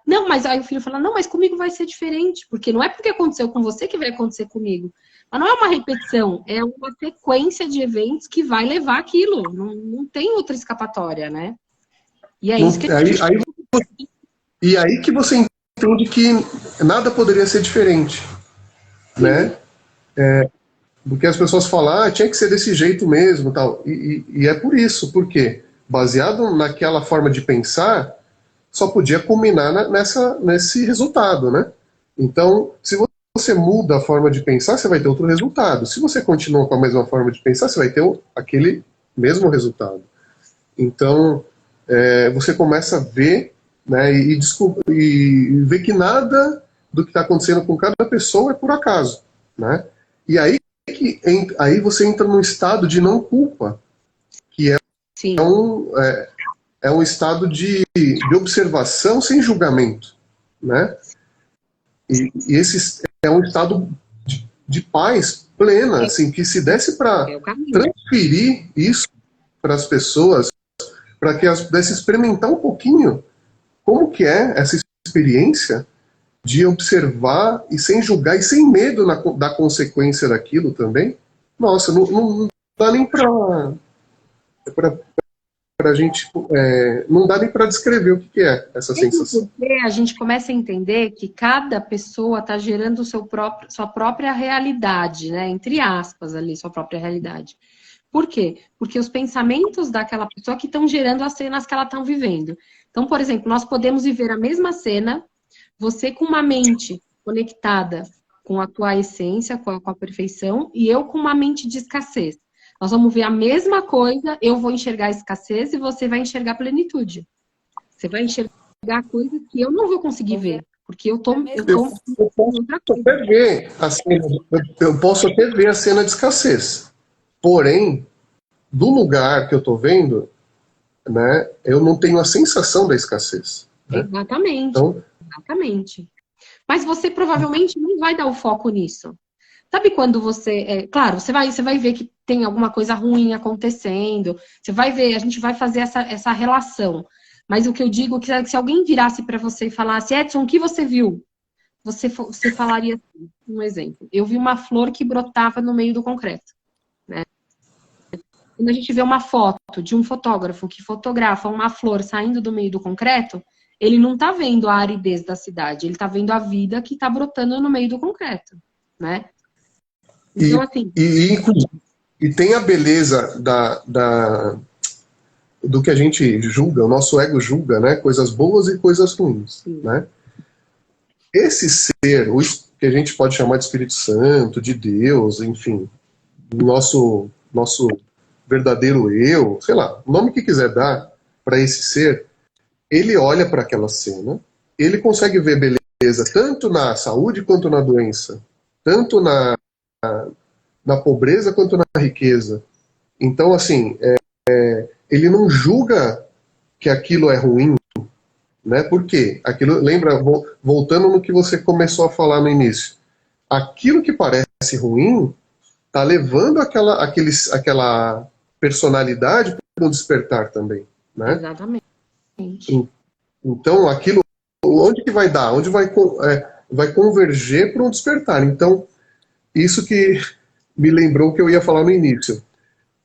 Não, mas aí o filho fala, não, mas comigo vai ser diferente. Porque não é porque aconteceu com você que vai acontecer comigo. Mas não é uma repetição, é uma sequência de eventos que vai levar aquilo. Não tem outra escapatória, né? E é isso que a gente e aí que você entende que nada poderia ser diferente, né? Porque as pessoas falam, tinha que ser desse jeito mesmo, tal. E é por isso, porque baseado naquela forma de pensar, só podia culminar nesse resultado, né? Então, se você muda a forma de pensar, você vai ter outro resultado. Se você continua com a mesma forma de pensar, você vai ter aquele mesmo resultado. Então, você começa a ver, né, e ver que nada do que está acontecendo com cada pessoa é por acaso, né? E aí você entra num estado de não culpa, que Sim. é um estado de observação sem julgamento, né? E esse é um estado de paz plena, assim, que se desse para transferir isso para as pessoas, para que elas pudessem experimentar um pouquinho como que é essa experiência de observar e sem julgar e sem medo da consequência daquilo também. Nossa, não dá nem para a gente, não dá nem para descrever o que é essa sensação. Porque a gente começa a entender que cada pessoa está gerando sua própria realidade, né? Entre aspas ali, sua própria realidade. Por quê? Porque os pensamentos daquela pessoa que estão gerando as cenas que ela está vivendo. Então, por exemplo, nós podemos viver a mesma cena, você com uma mente conectada com a tua essência, com a perfeição, e eu com uma mente de escassez. Nós vamos ver a mesma coisa, eu vou enxergar a escassez e você vai enxergar a plenitude. Você vai enxergar coisas que eu não vou conseguir ver, porque eu posso até ver a cena de escassez. Porém, do lugar que eu estou vendo, né, eu não tenho a sensação da escassez. Né? Exatamente. Então, exatamente. Mas você provavelmente não vai dar o foco nisso. Sabe quando você... claro, você vai ver que tem alguma coisa ruim acontecendo. Você vai ver, a gente vai fazer essa relação. Mas o que eu digo é que se alguém virasse para você e falasse, Edson, o que você viu? Você falaria assim, um exemplo. Eu vi uma flor que brotava no meio do concreto. Né? Quando a gente vê uma foto de um fotógrafo que fotografa uma flor saindo do meio do concreto, ele não está vendo a aridez da cidade, ele está vendo a vida que está brotando no meio do concreto, né? Então, assim... E tem a beleza do que a gente julga, o nosso ego julga, né? Coisas boas e coisas ruins, né? Esse ser, o que a gente pode chamar de Espírito Santo, de Deus, enfim, nosso verdadeiro eu, sei lá, o nome que quiser dar para esse ser, ele olha para aquela cena, ele consegue ver beleza tanto na saúde quanto na doença, tanto na pobreza quanto na riqueza. Então, assim, ele não julga que aquilo é ruim, né? Por quê? Aquilo, lembra, voltando no que você começou a falar no início, aquilo que parece ruim está levando aquela personalidade para o despertar também, né? Exatamente. Então, aquilo, onde que vai dar? Onde vai converger para um despertar? Então, isso que me lembrou o que eu ia falar no início.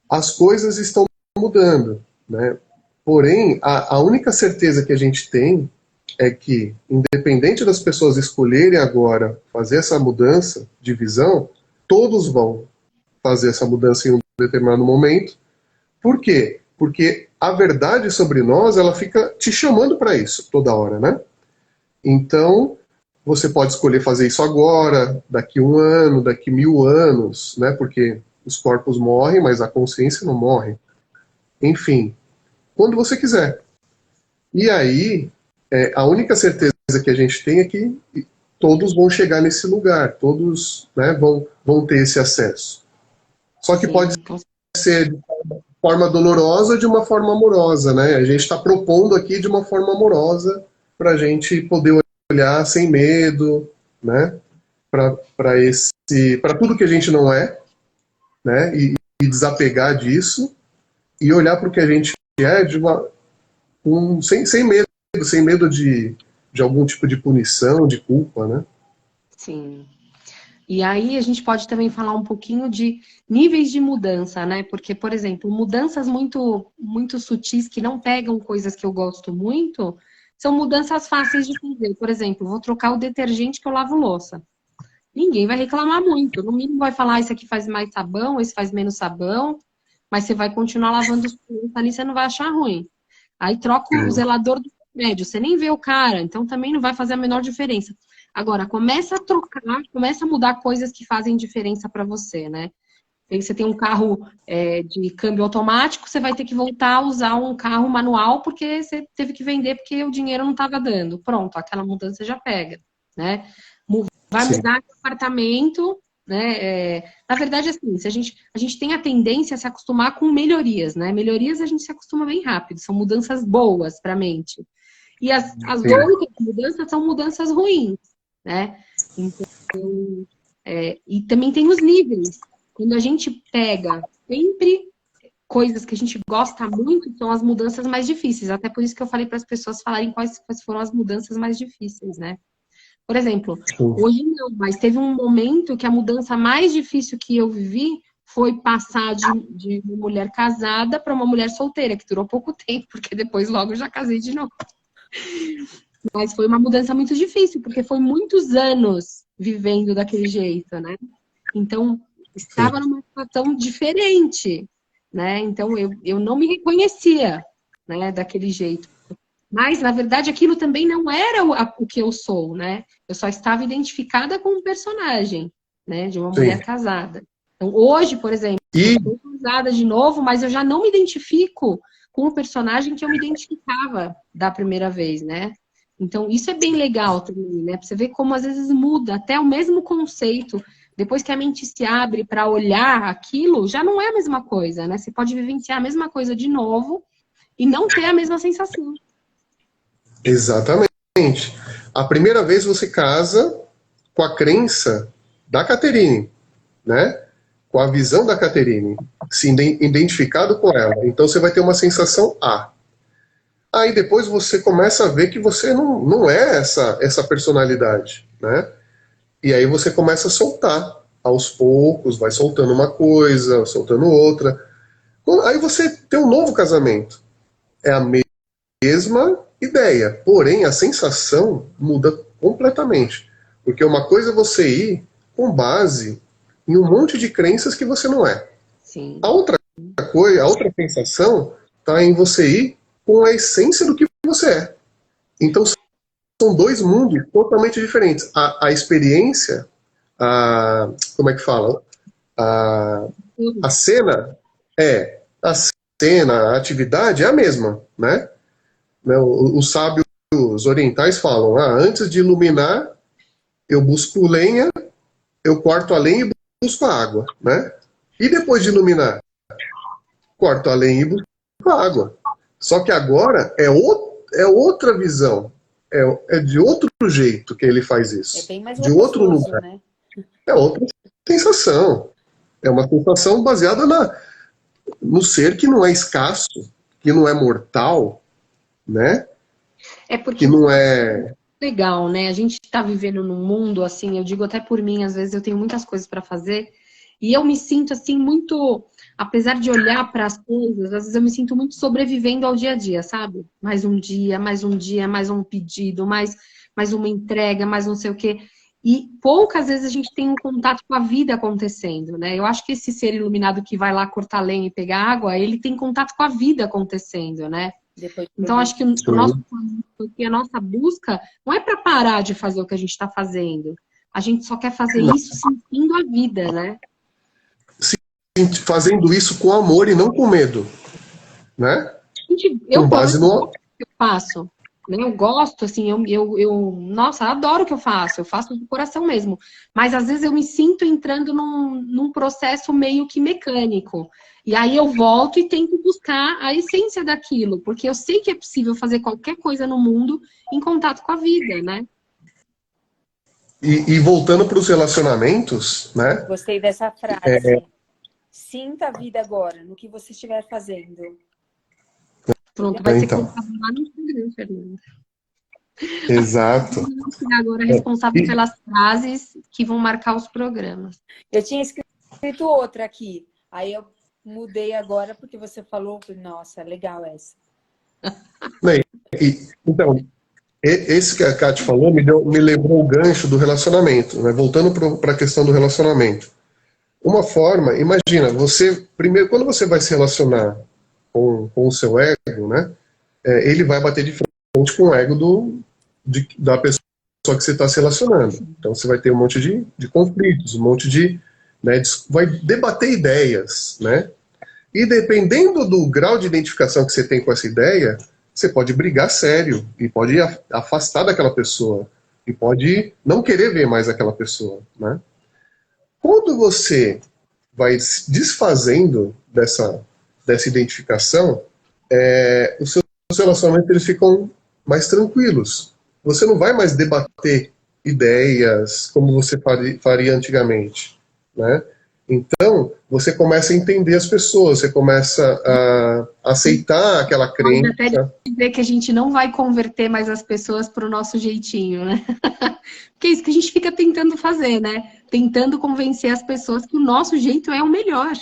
As coisas estão mudando, né? Porém, a única certeza que a gente tem é que, independente das pessoas escolherem agora fazer essa mudança de visão, todos vão fazer essa mudança em um determinado momento. Por quê? Porque a verdade sobre nós, ela fica te chamando para isso toda hora, né? Então, você pode escolher fazer isso agora, daqui 1 ano, daqui 1000 anos, né? Porque os corpos morrem, mas a consciência não morre. Enfim, quando você quiser. E aí, a única certeza que a gente tem é que todos vão chegar nesse lugar, todos, né, vão ter esse acesso. Só que pode ser de forma dolorosa ou de uma forma amorosa, né? A gente está propondo aqui de uma forma amorosa para a gente poder olhar sem medo, né? Para tudo que a gente não é, né? E desapegar disso e olhar para o que a gente é sem medo de algum tipo de punição, de culpa, né? Sim. E aí a gente pode também falar um pouquinho de níveis de mudança, né? Porque, por exemplo, mudanças muito, muito sutis que não pegam coisas que eu gosto muito, são mudanças fáceis de fazer. Por exemplo, vou trocar o detergente que eu lavo louça. Ninguém vai reclamar muito. No mínimo vai falar, esse aqui faz mais sabão, esse faz menos sabão, mas você vai continuar lavando os produtos ali, você não vai achar ruim. Aí troca o zelador do prédio, você nem vê o cara, então também não vai fazer a menor diferença. Agora, começa a trocar, começa a mudar coisas que fazem diferença para você, né? Você tem um carro de câmbio automático, você vai ter que voltar a usar um carro manual porque você teve que vender porque o dinheiro não estava dando. Pronto, aquela mudança já pega, né? Vai mudar de apartamento, né? Na verdade, assim, se a gente tem a tendência a se acostumar com melhorias, né? Melhorias a gente se acostuma bem rápido, são mudanças boas para a mente. E as outras mudanças são mudanças ruins, né? Então, e também tem os níveis. Quando a gente pega sempre coisas que a gente gosta muito, são as mudanças mais difíceis. Até por isso que eu falei para as pessoas falarem quais foram as mudanças mais difíceis, né? Por exemplo, hoje não, mas teve um momento que a mudança mais difícil que eu vivi foi passar de uma mulher casada para uma mulher solteira, que durou pouco tempo, porque depois logo eu já casei de novo. Mas foi uma mudança muito difícil, porque foi muitos anos vivendo daquele jeito, né? Então, estava numa situação diferente, né? Então, eu não me reconhecia, né, daquele jeito. Mas, na verdade, aquilo também não era o que eu sou, né? Eu só estava identificada com um personagem, né? De uma mulher casada. Então, hoje, por exemplo, eu estou casada de novo, mas eu já não me identifico com o personagem que eu me identificava da primeira vez, né? Então, isso é bem legal também, né? Pra você ver como às vezes muda até o mesmo conceito. Depois que a mente se abre para olhar aquilo, já não é a mesma coisa, né? Você pode vivenciar a mesma coisa de novo e não ter a mesma sensação. Exatamente. A primeira vez você casa com a crença da Caterine, né? Com a visão da Caterine, se identificado com ela. Então você vai ter uma sensação A. Aí depois você começa a ver que você não é essa personalidade, né? E aí você começa a soltar. Aos poucos, vai soltando uma coisa, soltando outra. Aí você tem um novo casamento. É a mesma ideia, porém a sensação muda completamente. Porque uma coisa é você ir com base em um monte de crenças que você não é. Sim. A outra coisa, a outra sensação está em você ir com a essência do que você é. Então são dois mundos totalmente diferentes. A experiência, como é que fala? A cena a atividade é a mesma, né? Os sábios orientais falam, antes de iluminar, eu busco lenha, eu corto a lenha e busco a água, né? E depois de iluminar, corto a lenha e busco a água. Só que agora é outra visão, é de outro jeito que ele faz isso. É bem mais de outro lugar. Né? É outra sensação. É uma sensação baseada no ser que não é escasso, que não é mortal, né? É porque que não é legal, né? A gente está vivendo num mundo assim, eu digo até por mim, às vezes eu tenho muitas coisas para fazer e eu me sinto assim muito, apesar de olhar para as coisas, às vezes eu me sinto muito sobrevivendo ao dia a dia, sabe? Mais um dia, mais um dia, mais um pedido, mais uma entrega, mais não sei o quê. E poucas vezes a gente tem um contato com a vida acontecendo, né? Eu acho que esse ser iluminado que vai lá cortar lenha e pegar água, ele tem contato com a vida acontecendo, né? Então, acho que a nossa busca não é para parar de fazer o que a gente está fazendo. A gente só quer fazer isso sentindo a vida, né? Fazendo isso com amor e não com medo, né? Eu gosto do que eu faço. Né? Eu gosto, assim, nossa, adoro o que eu faço do coração mesmo. Mas às vezes eu me sinto entrando num processo meio que mecânico. E aí eu volto e tento buscar a essência daquilo, porque eu sei que é possível fazer qualquer coisa no mundo em contato com a vida, né? E voltando para os relacionamentos, né? Gostei dessa frase. Sinta a vida agora, no que você estiver fazendo. Pronto, vai ser contado lá no Instagram, Fernanda. Exato. Agora responsável pelas frases que vão marcar os programas. Eu tinha escrito outra aqui, aí eu mudei agora porque você falou, nossa, legal essa. Então, Esse que a Kate falou me lembrou o gancho do relacionamento, né? Voltando para a questão do relacionamento. Uma forma, imagina, você, primeiro, quando você vai se relacionar com o seu ego, né? Ele vai bater de frente com o ego da pessoa que você está se relacionando. Então você vai ter um monte de conflitos, um monte né, vai debater ideias, né? E dependendo do grau de identificação que você tem com essa ideia, você pode brigar sério e pode afastar daquela pessoa e pode não querer ver mais aquela pessoa, né? Quando você vai se desfazendo dessa identificação, os seus relacionamentos eles ficam mais tranquilos. Você não vai mais debater ideias como você faria antigamente, né? Então, você começa a entender as pessoas, você começa a aceitar aquela crença. Pode até dizer que a gente não vai converter mais as pessoas para o nosso jeitinho, né? Porque é isso que a gente fica tentando fazer, né? Tentando convencer as pessoas que o nosso jeito é o melhor.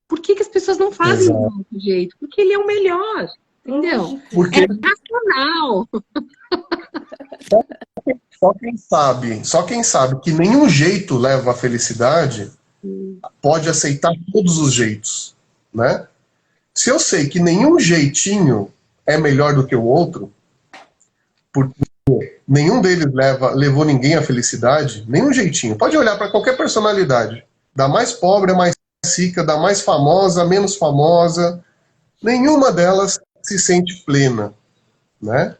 Por que as pessoas não fazem do nosso jeito? Porque ele é o melhor, entendeu? Porque... É racional. Só quem sabe que nenhum jeito leva à felicidade pode aceitar todos os jeitos, né? Se eu sei que nenhum jeitinho é melhor do que o outro, porque nenhum deles levou ninguém à felicidade, nenhum jeitinho. Pode olhar para qualquer personalidade, da mais pobre a mais rica, da mais famosa a menos famosa, nenhuma delas se sente plena, né?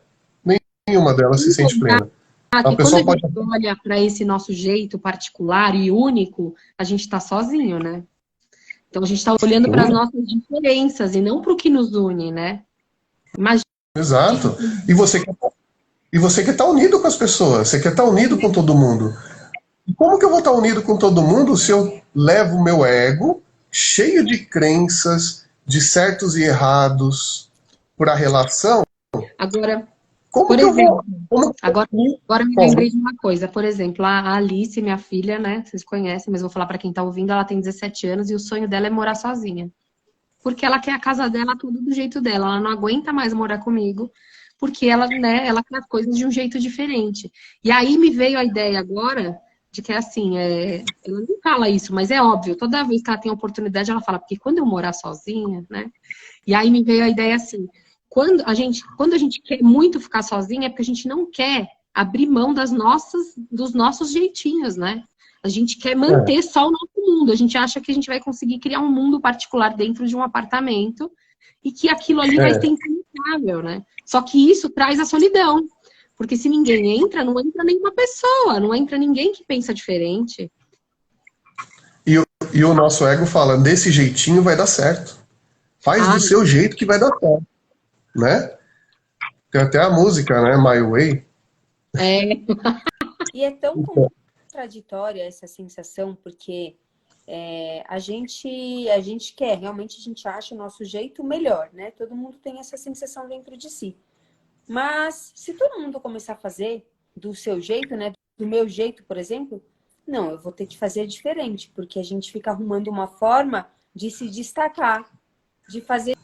Nenhuma delas se sente plena. A pessoa quando a gente olha para esse nosso jeito particular e único, a gente está sozinho, né? Então a gente está olhando para as nossas diferenças e não para o que nos une, né? Imagina. Exato. E você quer estar unido com as pessoas, você quer estar unido com todo mundo. E como que eu vou estar unido com todo mundo se eu levo o meu ego cheio de crenças, de certos e errados, para a relação? Agora, como por exemplo, agora me como? lembrei de uma coisa. Por exemplo, a Alice, minha filha, né? Vocês conhecem, mas vou falar para quem está ouvindo, ela tem 17 anos e o sonho dela é morar sozinha. Porque ela quer a casa dela tudo do jeito dela. Ela não aguenta mais morar comigo, porque ela, né, ela quer as coisas de um jeito diferente. E aí me veio a ideia agora de que, assim, ela não fala isso, mas é óbvio, toda vez que ela tem oportunidade, ela fala, porque quando eu morar sozinha, né? E aí me veio a ideia assim, quando a gente quer muito ficar sozinha, é porque a gente não quer abrir mão dos nossos jeitinhos, né? A gente quer manter só o nosso mundo. A gente acha que a gente vai conseguir criar um mundo particular dentro de um apartamento e que aquilo ali vai ser impensável, né? Só que isso traz a solidão. Porque se ninguém entra, não entra nenhuma pessoa, não entra ninguém que pensa diferente. E o nosso ego fala, desse jeitinho vai dar certo. Faz do seu jeito que vai dar certo. Né? Tem até a música, né? My Way. E é tão contraditória essa sensação, porque a gente quer, realmente a gente acha o nosso jeito melhor, né? Todo mundo tem essa sensação dentro de si. Mas se todo mundo começar a fazer do seu jeito, né? Do meu jeito, por exemplo, não, eu vou ter que fazer diferente, porque a gente fica arrumando uma forma de se destacar, de fazer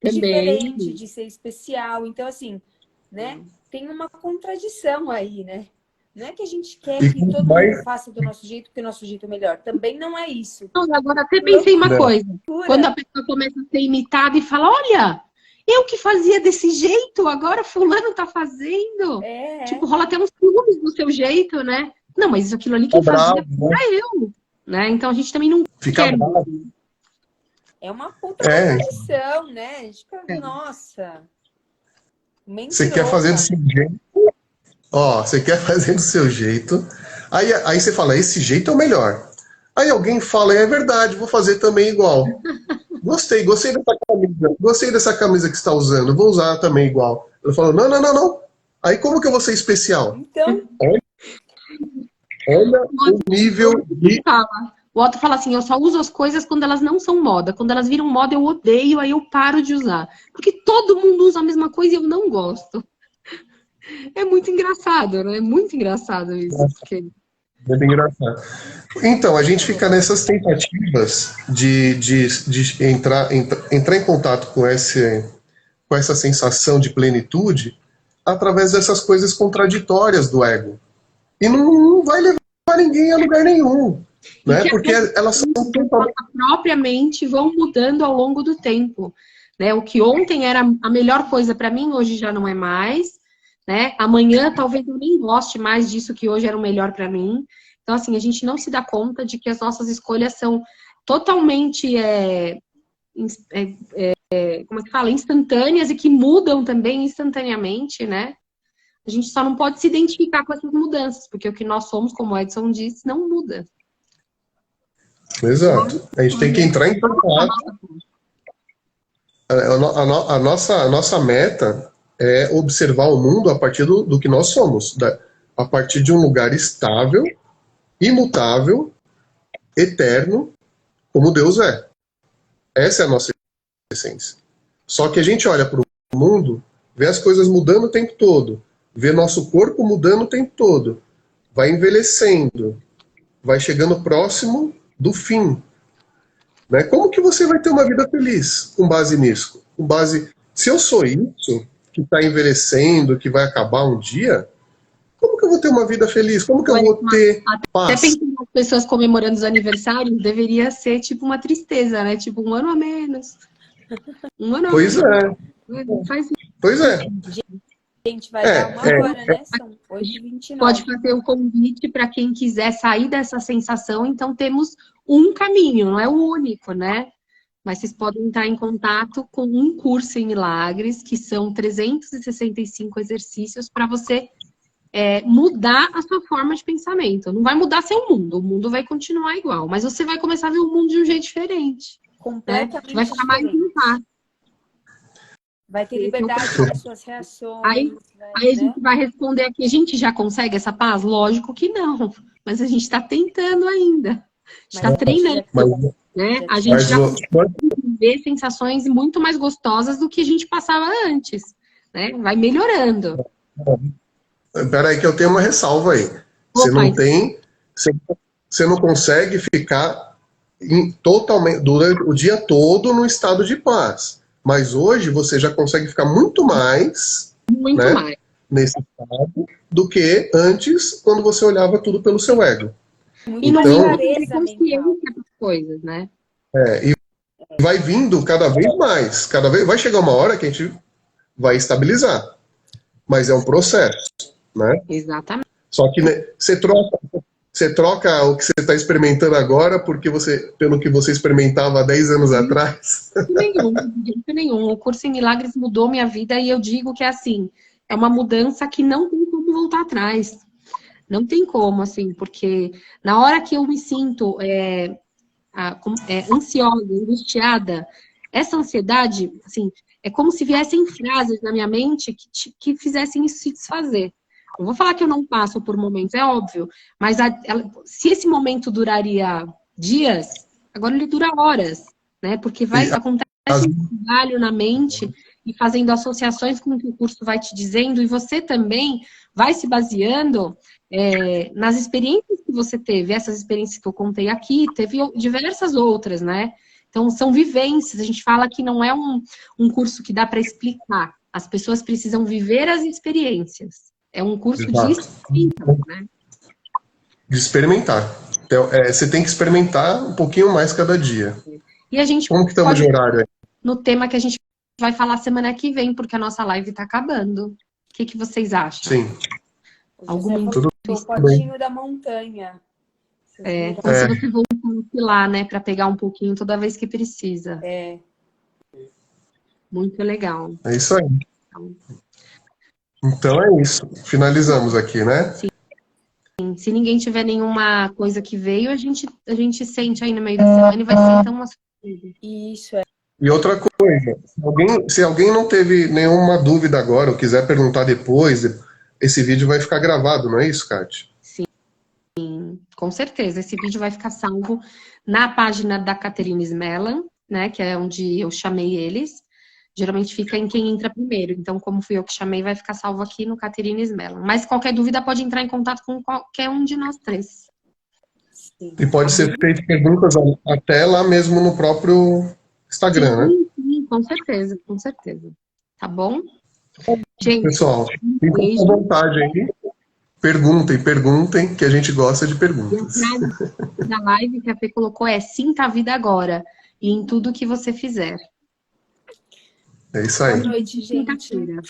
diferente, de ser especial. Então, assim, né? Tem uma contradição aí, né? Não é que a gente quer que todo mundo faça do nosso jeito, porque o nosso jeito é melhor. Também não é isso. Não, agora até pensei uma coisa. Quando a pessoa começa a ser imitada e fala, olha, eu que fazia desse jeito, agora fulano tá fazendo. Tipo, rola até uns ciúmes do seu jeito, né? Não, mas aquilo ali que fazia era eu. Né? Então a gente também não quer. É uma contradição, né? A gente fica, nossa. Você quer fazer do seu jeito. Você quer fazer do seu jeito. Aí você fala, esse jeito é o melhor. Aí alguém fala, é verdade, vou fazer também igual. Gostei dessa camisa. Gostei dessa camisa que você está usando, vou usar também igual. Eu falo, não. Aí como que eu vou ser especial? Então... Olha o nível de... O Otto fala assim, eu só uso as coisas quando elas não são moda. Quando elas viram moda, eu odeio, aí eu paro de usar. Porque todo mundo usa a mesma coisa e eu não gosto. É muito engraçado, né? É muito engraçado isso. Porque... Muito engraçado. Então, a gente fica nessas tentativas de entrar em contato com essa sensação de plenitude através dessas coisas contraditórias do ego. E não vai levar ninguém a lugar nenhum. Né? Porque elas são totalmente... propriamente vão mudando ao longo do tempo. Né? O que ontem era a melhor coisa para mim, hoje já não é mais. Né? Amanhã talvez eu nem goste mais disso que hoje era o melhor para mim. Então, assim, a gente não se dá conta de que as nossas escolhas são totalmente, como é que fala? Instantâneas e que mudam também instantaneamente, né? A gente só não pode se identificar com essas mudanças, porque o que nós somos, como o Edson disse, não muda. Exato. A gente tem que entrar em contato. A nossa meta é observar o mundo a partir do que nós somos, a partir de um lugar estável, imutável, eterno, como Deus é. Essa é a nossa essência. Só que a gente olha para o mundo, vê as coisas mudando o tempo todo, vê nosso corpo mudando o tempo todo, vai envelhecendo, vai chegando próximo do fim. Né? Como que você vai ter uma vida feliz com base nisso? Com base, se eu sou isso, que está envelhecendo, que vai acabar um dia, como que eu vou ter uma vida feliz? Como que eu vou ter paz? Até pensando nas pessoas comemorando os aniversários, deveria ser tipo uma tristeza, né? Tipo, um ano a menos. Um ano a Pois menos. Pois é. Gente, vai dar uma hora, né? São 8h29. Pode fazer o convite para quem quiser sair dessa sensação. Então, temos um caminho, não é o único, né? Mas vocês podem entrar em contato com um curso em milagres, que são 365 exercícios para você mudar a sua forma de pensamento. Não vai mudar seu mundo, o mundo vai continuar igual, mas você vai começar a ver o mundo de um jeito diferente. Completamente vai ficar mais em paz. Vai ter liberdade das suas reações. Aí a gente vai responder aqui, a gente já consegue essa paz? Lógico que não, mas a gente está tentando ainda. A gente está treinando. Né? A gente já consegue ver sensações muito mais gostosas do que a gente passava antes. Né? Vai melhorando. Peraí que eu tenho uma ressalva aí. Você não tem... Você não consegue ficar totalmente, durante o dia todo no estado de paz. Mas hoje você já consegue ficar muito mais, mais nesse estado do que antes, quando você olhava tudo pelo seu ego. E não tem consciência das coisas, né? E vai vindo cada vez mais. Vai chegar uma hora que a gente vai estabilizar. Mas é um processo, né? Exatamente. Só que você troca o que você está experimentando agora pelo que você experimentava há 10 anos atrás? De jeito nenhum. O curso em milagres mudou minha vida e eu digo que assim, é uma mudança que não tem como voltar atrás. Não tem como, assim, porque na hora que eu me sinto ansiosa, angustiada, essa ansiedade, assim, é como se viessem frases na minha mente que fizessem isso se desfazer. Não vou falar que eu não passo por momentos, é óbvio, mas se esse momento duraria dias, agora ele dura horas, né? Porque acontece um trabalho na mente e fazendo associações com o que o curso vai te dizendo, e você também vai se baseando nas experiências que você teve, essas experiências que eu contei aqui, teve diversas outras, né? Então, são vivências, a gente fala que não é um curso que dá para explicar, as pessoas precisam viver as experiências. É um curso de experimentar, né? De experimentar. Então, você tem que experimentar um pouquinho mais cada dia. E a gente Como que estamos de horário aí? No tema que a gente vai falar semana que vem, porque a nossa live está acabando. O que vocês acham? Sim. O potinho da montanha. Como se você voltasse lá, né? Para pegar um pouquinho toda vez que precisa. Muito legal. É isso aí. Então é isso. Finalizamos aqui, né? Sim. Se ninguém tiver nenhuma coisa que veio, a gente sente aí no meio da semana e vai ser então uma surpresa. Isso, E outra coisa, se alguém não teve nenhuma dúvida agora ou quiser perguntar depois, esse vídeo vai ficar gravado, não é isso, Kátia? Sim, com certeza. Esse vídeo vai ficar salvo na página da Catherine Smellan, né? Que é onde eu chamei eles. Geralmente fica em quem entra primeiro. Então, como fui eu que chamei, vai ficar salvo aqui no Catherine Smellan. Mas qualquer dúvida pode entrar em contato com qualquer um de nós três. Sim. E pode ser feito perguntas até lá mesmo no próprio Instagram, né? Sim, com certeza, com certeza. Tá bom? Gente, Pessoal, um fiquem beijo. à vontade aí. Perguntem, que a gente gosta de E a perguntas. frase da live que a Fê colocou é: sinta a vida agora e em tudo que você fizer. É isso aí. Boa noite, gente. Quinta-feira.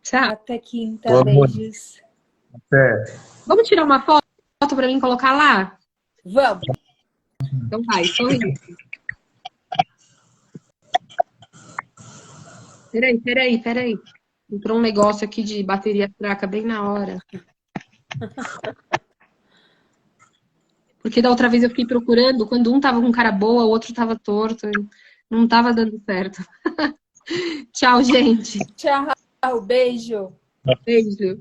Tchau. Até quinta. Boa noite. Beijos. Até. Vamos tirar uma foto para mim colocar lá? Vamos. Então vai, sorriso. Peraí. Entrou um negócio aqui de bateria fraca bem na hora. Porque da outra vez eu fiquei procurando, quando um tava com cara boa, o outro tava torto. Não tava dando certo. Tchau, gente. Tchau. Beijo. Beijo.